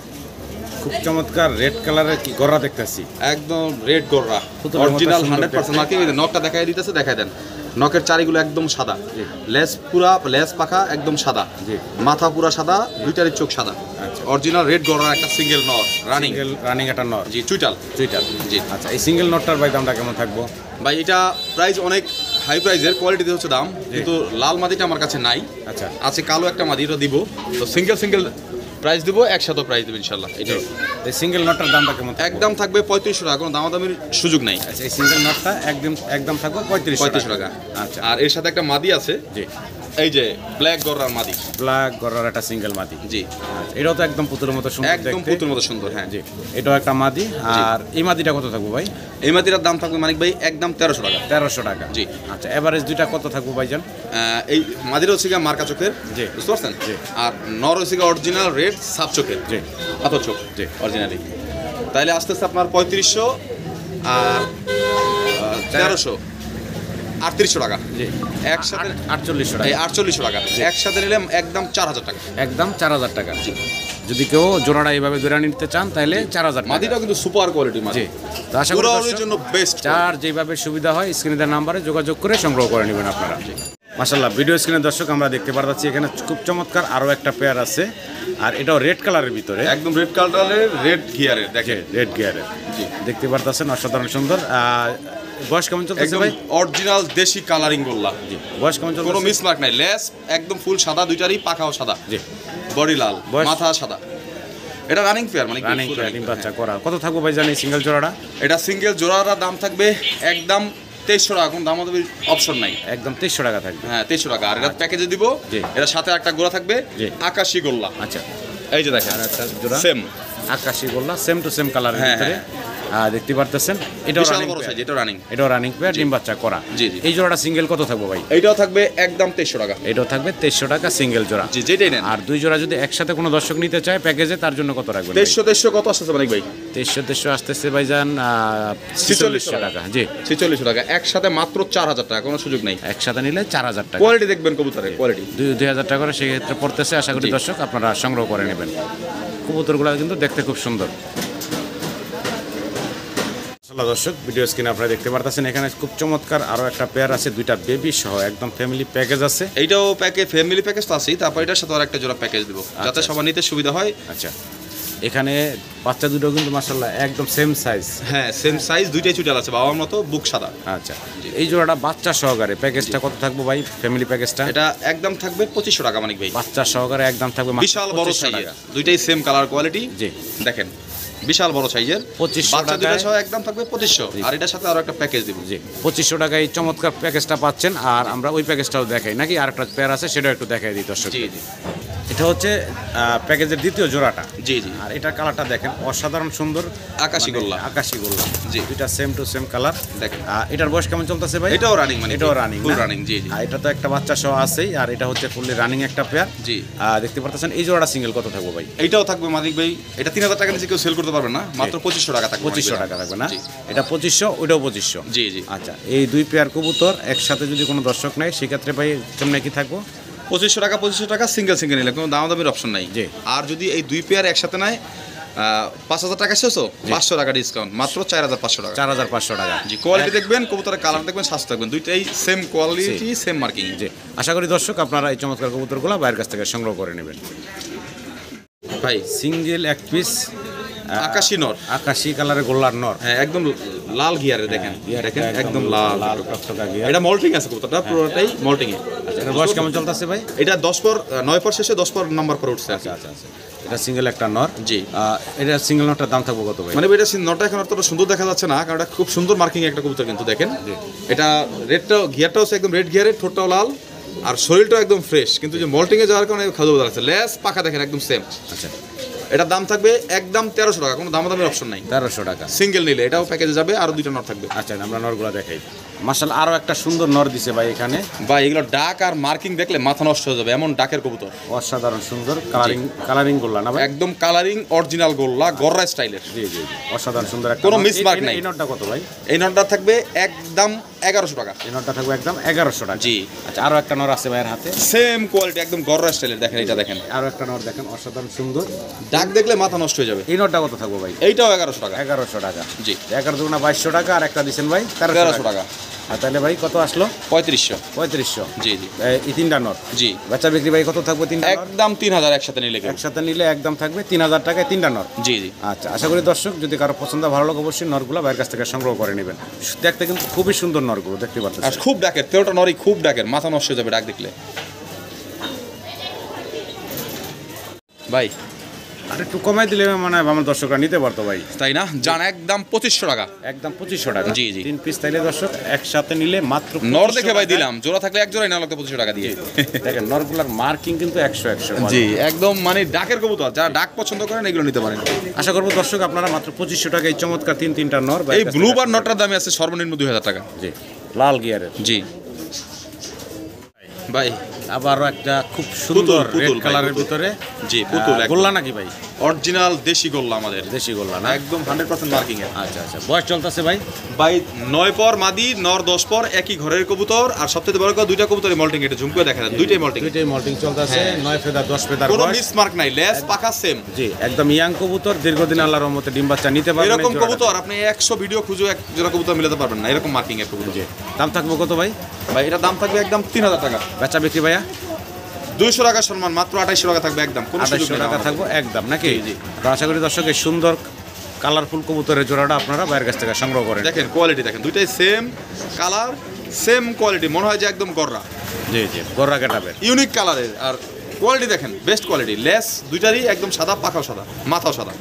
খুব চমৎকার রেড কালারের কি গড়া দেখতেছি। একদম রেড গোর্রা, পুতুলের মতো অরিজিনাল সুন্দর 100% মার্কিং। নখটা দেখাই দিতেছে, দেখাই দেন। নখের চারিগুলো একদম সাদা, জি। লেজ পুরা, লেজ পাখা একদম সাদা, জি। মাথা পুরা সাদা, দুইটারই চোখ সাদা। আচ্ছা। অরিজিনাল রেড গোর্রা একটা সিঙ্গেল নর রানিং। সিঙ্গেল রানিং একটা নর। জি, চুইটাল। দুইটা। জি। আচ্ছা এই সিঙ্গেল নটটার ভাই দামটা কেমন থাকবো? ভাই এটা প্রাইস অনেক হাই প্রাইসের, কোয়ালিটিতে হচ্ছে দাম, কিন্তু লাল মাদিটা আমার কাছে নাই, আচ্ছা আছে কালো একটা মাদি, এটা দিব। তো সিঙ্গেল সিঙ্গেল প্রাইস দিব, একসাথে প্রাইস দেবো ইনশাল্লাহ। এটা এই সিঙ্গেল নটটার দামটা কেমন থাকবে? একদম থাকবে 3500 টাকা, কোনো দামাদামির সুযোগ নাই। আচ্ছা এই সিঙ্গেল নটটা একদম থাকবে 3500 টাকা। আচ্ছা আর এর সাথে একটা মাদি আছে, জি। এই যে ব্ল্যাক গররার মাদি। ব্ল্যাক গড়ার একটা সিঙ্গেল মাদি। জি, আচ্ছা এটাও তো একদম পুতুলের মতো সুন্দর একদম দেখতে। পুতুর মতো সুন্দর। হ্যাঁ জি এটাও একটা মাদি। আর এই মাদিটা কত থাকবো ভাই? এই মাদিটার দাম থাকবে মানিক ভাই একদম 1300 টাকা। 1300 টাকা। জি। আচ্ছা এভারেজ দুইটা কত থাকবো ভাইজান? এই মাদিটা হচ্ছে গিয়ে মার্কা চোখের, জি। বুঝতে পারছেন? জি। আর নর হচ্ছে গিয়ে অরিজিনাল রেড সাপ চোখের, জি। পাথর চোখ, জি। অরিজিনালি। তাইলে আস্তে আস্তে আপনার 3500 আর 1300 3800 টাকা জি একসাথে। 4800 টাকা। এই 4800 টাকা একসাথে নিলে একদম 4000 টাকা। একদম 4000 টাকা। জি যদি কেউ জোড়াটা এইভাবে ধরে নিতে চান তাহলে 4000 টাকা। মাদিটাও কিন্তু সুপার কোয়ালিটি মাদি। জি তো আশা করি পুরোর জন্য বেস্ট। যার যেভাবে সুবিধা হয় স্ক্রিনের নাম্বারে যোগাযোগ করে সংগ্রহ করে নেবেন আপনারা। মাশাআল্লাহ ভিডিও স্ক্রিনের দর্শক আমরা দেখতে পাচ্ছি এখানে খুব চমৎকার আরও একটা পেয়ার আছে, আর এটাও রেড কালারের ভিতরে, একদম রেড কালারের, রেড গিয়ারের, দেখেন রেড গিয়ারের। জি। দেখতে পারতেছেন অসাধারণ সুন্দর। বয়স কেমন চলতেছে একদম ভাই? অরিজিনাল দেশি কালারিং গোল্লা। জি বয়স কেমন কোনো চলতেছে? মিসমার্ক নাই, লেস একদম ফুল সাদা, দুইটারই পাখাও সাদা, জি বডি লাল, বয়স? মাথা সাদা। এটা রানিং পেয়ার, মানে রানিং ডিম বাচ্চা করা। কত থাকবো ভাই জানি সিঙ্গেল জোড়াটা? এটা সিঙ্গেল জোড়ার দাম থাকবে একদম 2300 টাকা, কোনো দামাদামির অপশন নাই। একদম 2300 টাকা থাকবে। হ্যাঁ 2300 টাকা। আর এটা প্যাকেজে দিব, জি। এর সাথে একটা গোলা থাকবে, জি। আকাশি গোল্লা। আচ্ছা এই যে দেখেন আর একটা জোড়া সেম আকাশি গোল্লা, সেম টু সেম কালারের হ্যাঁ, ভিতরে। দেখতে পারতেছেন এটাও বিশাল রানিং বড় সাইজ, এটা রানিং। এটাও রানিং পেয়ার ডিম বাচ্চা করা। জি, জি। এই জোড়াটা সিঙ্গেল কত থাকবো ভাই? এইটাও থাকবে একদম 2300 টাকা। এটাও থাকবে 2300 টাকা সিঙ্গেল জোড়া। জি, যেটাই নেন। আর দুই জোড়া যদি একসাথে কোনো দর্শক নিতে চায় প্যাকেজে তার জন্য কত রাখবেন? 2300 কত আসতেছে মানিক ভাই? 2300 আসতেছে ভাইজান 4600 টাকা। জি 4600 টাকা একসাথে মাত্র 4000 টাকা, কোনো সুযোগ নাই। একসাথে নিলে 4000 টাকা। কোয়ালিটি দেখবেন কবুতরের কোয়ালিটি। 2000 টাকা করে সেক্ষেত্রে পড়তেছে। আশা করি জি। দর্শক আপনারা সংগ্রহ করে নেবেন। কবুতরগুলো কিন্তু দেখতে খুব সুন্দর। দর্শক ভিডিও স্ক্রিনে আপনারা দেখতে পারতেছেন এখানে খুব চমৎকার আরও একটা পেয়ার আছে, দুইটা বেবি সহ একদম ফ্যামিলি প্যাকেজ আছে। এইটাও প্যাকেজ, ফ্যামিলি প্যাকেজ তো আছেই, তারপর এটার সাথে আর একটা জোড়া প্যাকেজ দিব যাতে সবার নিতে সুবিধা হয়। আচ্ছা এখানে বাচ্চা দুটো কিন্তু মাশাআল্লাহ একদম সেম সাইজ। হ্যাঁ সেম সাইজ, দুইটাই চুটাল আছে, বাবার মতো, বুক সাদা। আচ্ছা এই জোড়াটা বাচ্চা সহকারে প্যাকেজটা কত থাকবো ভাই? ফ্যামিলি প্যাকেজটা এটা একদম থাকবে 2500 টাকা মানিক ভাই। বাচ্চা সহকারে একদম থাকবে মাত্র বিশাল বড় 2500 সাইজের, টাকা। দুইটাই সেম কালার কোয়ালিটি। জি দেখেন বিশাল বড় সাইজের, 2500 বাচ্চা দুটো টাকায়। সহ একদম থাকবে 2500, আর এটার সাথে আরো একটা প্যাকেজ দিব। জি 2500 টাকায় চমৎকার প্যাকেজটা পাচ্ছেন। আর আমরা ওই প্যাকেজটাও দেখাই নাকি, আর একটা পেয়ার আছে সেটাও একটু দেখাই দিই দর্শক। জি জি এটা হচ্ছে প্যাকেজের দ্বিতীয় জোড়াটা। জি জি আর এটার কালারটা দেখেন অসাধারণ সুন্দর, আকাশি গোল্লা। আকাশি গোল্লা। জি। দুইটা সেম টু সেম কালার। দেখেন এটার বয়স কেমন চলতেছে ভাই? এটাও রানিং, মানে এটাও রানিং, ফুল রানিং। জি জি আর এটা তো একটা বাচ্চা সহ আছেই, আর এটা হচ্ছে ফুললি রানিং একটা পেয়ার। জি দেখতে পারতেছেন এই জোড়াটা সিঙ্গেল কত থাকবো ভাই? এইটাও থাকবে মানিক ভাই, এটা 3000 টাকা নিচে কেউ সেল করতে পারবে না, মাত্র 2500 টাকা থাকবে। 2500 টাকা থাকবে না? জি। এটা 2500, ওইটাও 2500। জি জি আচ্ছা এই দুই পেয়ার কবুতর একসাথে যদি কোনো দর্শক নেয় সেক্ষেত্রে ভাই কেমন কি থাকবো? 2500 টাকা সিঙ্গেল সিঙ্গেল নিলে কোনো দামাদামির অপশন নাই। জি। আর যদি এই দুই পেয়ার একসাথে নেয় 5000 টাকা শেষ, 500 টাকা ডিসকাউন্ট, মাত্র 4500 টাকা। 4500 টাকা। জি কোয়ালিটি দেখবেন, কবুতরের কালার দেখবেন, স্বাস্থ্য দেখবেন, দুইটাই সেম কোয়ালিটি, সেম মার্কিং। জি আশা করি দর্শক আপনারা এই চমৎকার কবুতরগুলো বাইরের কাছ থেকে সংগ্রহ করে নেবেন। ভাই সিঙ্গেল এক পিস আকাশি নর, আকাশি কালারের গোল্লার নর। হ্যাঁ একদম লাল গিয়ারে, দেখেন দেখেন একদম লাল। টকটকা গিয়ার। এটা মল্টিং আছে কবুতরটা, পুরোটাই মল্টিং এ। এটার বয়স কেমন চলতেছে ভাই? এটা 9 পর শেষে 10 পর নাম্বার পর উঠছে। আচ্ছা আচ্ছা আচ্ছা এটা সিঙ্গেল একটা নর। জি। এটা সিঙ্গেল নরটার দাম থাকবে কত ভাই? মানে এটা নটা এখন অতটা সুন্দর দেখা যাচ্ছে না, কারণ এটা খুব সুন্দর মার্কিং একটা কবুতর কিন্তু দেখেন। এটা রেডটাও, গিয়ারটাও একদম রেড গিয়ারের, ঠোঁটটাও লাল, আর শরীরটা একদম ফ্রেশ, কিন্তু যে মল্টিং এ যাওয়ার কারণে খাদ্য বদল আছে। লেস পাখা দেখেন একদম সেম। আচ্ছা, এটার দাম থাকবে একদম 1300 টাকা, কোনো দামাদামির অপশন নাই। 1300 টাকা সিঙ্গেল নিলে এটাও প্যাকেজে যাবে, আরো 2টা নর থাকবে। আচ্ছা, আমরা নরগুলো দেখাই। মাশাআল্লাহ, আরো একটা সুন্দর নর দিছে ভাই এখানে। ভাই এগুলো ডাক আর মার্কিং দেখলে মাথা নষ্ট হয়ে যাবে, এমন ডাকের কবুতর। অসাধারণ সুন্দর কালারিং গোল্লা না ভাই? একদম কালারিং অরিজিনাল গোল্লা, গররা স্টাইলের। জি জি জি, অসাধারণ সুন্দর একটা কোনো নর। মিসমার্ক নাই। এই নরটা কত ভাই? এই নরটা থাকবে একদম 1100 টাকা। এই নরটা থাকবে একদম 1100 টাকা। জি। আচ্ছা, আরো একটা নর আছে ভাইয়ের হাতে। সেম কোয়ালিটি, একদম গররা স্টাইলের। দেখেন এটা দেখেন, আরো একটা নর দেখেন, অসাধারণ সুন্দর। ডাক দেখলে মাথা নষ্ট হয়ে যাবে। এই নরটা কত থাকবে ভাই? এইটাও 1100 টাকা। 1100 টাকা। জি। 11 দুগুণা 2200 টাকা, আর একটা দিচ্ছেন ভাই 1300 টাকা। আর তাহলে ভাই কত আসলো? 3500। 3500। জি জি এই তিনটা নর। জি। বেচা বিক্রি ভাই কত থাকবে তিনটা নর? একদম 3000 একসাথে নিলে। একসাথে নিলে একদম থাকবে 3000 টাকায় তিনটা নর। জি জি। আচ্ছা, আশা করি দর্শক যদি কারো পছন্দ ভালো লাগে অবশ্যই নরগুলো ভাইয়ের কাছ থেকে সংগ্রহ করে নেবেন। দেখতে কিন্তু খুবই সুন্দর নরগুলো, দেখতে আর পাচ্ছেন। খুব ডাকের, 13টা নরই খুব ডাকের, মাথা নষ্ট হয়ে যাবে ডাক দেখলে। ভাই আর একটু কমাই দিলে মানে আমার দর্শকরা নিতে পারতো ভাই, তাই না? জান একদম 2500 টাকা। একদম 2500 টাকা। জি, জি। 3 পিস তাইলে দর্শক একসাথে নিলে মাত্র নর 2500 দেখে ভাই টাকায়। দিলাম, জোড়া থাকলে এক জোড়াই না লাগতো 2500 টাকা দিয়ে। দেখেন নরগুলার মার্কিং কিন্তু 100 জি, একদম মানে ডাকের কবুতর, যারা ডাক পছন্দ করেন এগুলো নিতে পারেন। আশা করবো দর্শক আপনারা মাত্র 2500 টাকায় এই চমৎকার তিনটা নর এই ভাইয়ের কাছ ব্লু থেকে বার নটটার দামে আছে সর্বনিম্ন 2000 টাকা। জি, লাল গিয়ারের। জি ভাই, আবারও একটা খুব সুন্দর পুতুল রেড ভাই, কালারের পুতুল। ভিতরে। জি, পুতুল একদম। গোল্লা নাকি ভাই? অরিজিনাল দেশি গোল্লা আমাদের, দেশি গোল্লা না? একদম 100% মার্কিং এর। আচ্ছা আচ্ছা, বয়স চলতেছে ভাই? ভাই 9 পর মাদি, নর 10 পর, একই ঘরের কবুতর। আর সবথেকে বড় কথা, দুইটা কবুতরই মল্টিং, এটা ঝুম করে দেখা যায়, দুইটাই মল্টিং। দুইটাই মল্টিং চলতেছে, হ্যাঁ। 9 ফেদার 10 ফেদার কোনো বয়স। মিসমার্ক নাই, লেস পাখা সেম। জি, একদম ইয়াং কবুতর, দীর্ঘদিন আল্লাহর রহমতে ডিম বাচ্চা নিতে পারবেন। এরকম এই জোড়াটা। কবুতর আপনি 100 ভিডিও খুঁজে এক জোড়া কবুতর মিলাতে পারবেন না, এরকম মার্কিং এর কবুতর। দাম থাকবে কত ভাই? ভাই এটা দাম থাকবে একদম 3000 টাকা। বেচা বিক্রি ভাইয়া? 200 টাকা সম্মান, মাত্র 2800 টাকা থাকবে একদম, কোনো সুযোগ 2800 নেই টাকা আমার। থাকবো একদম নাকি? জি, জি। তো আশা করি দর্শক এই সুন্দর কালারফুল কবুতরের জোড়াটা আপনারা বাইরের কাছ থেকে সংগ্রহ করেন। দেখেন কোয়ালিটি দেখেন, দুইটাই সেম কালার, সেম কোয়ালিটি, মনে হয় যে একদম গররা, জি জি, গররা কাটাবের। ইউনিক কালারের। আর কোয়ালিটি দেখেন, বেস্ট কোয়ালিটি। লেস দুইটারই একদম সাদা, পাখাও সাদা, মাথাও সাদা।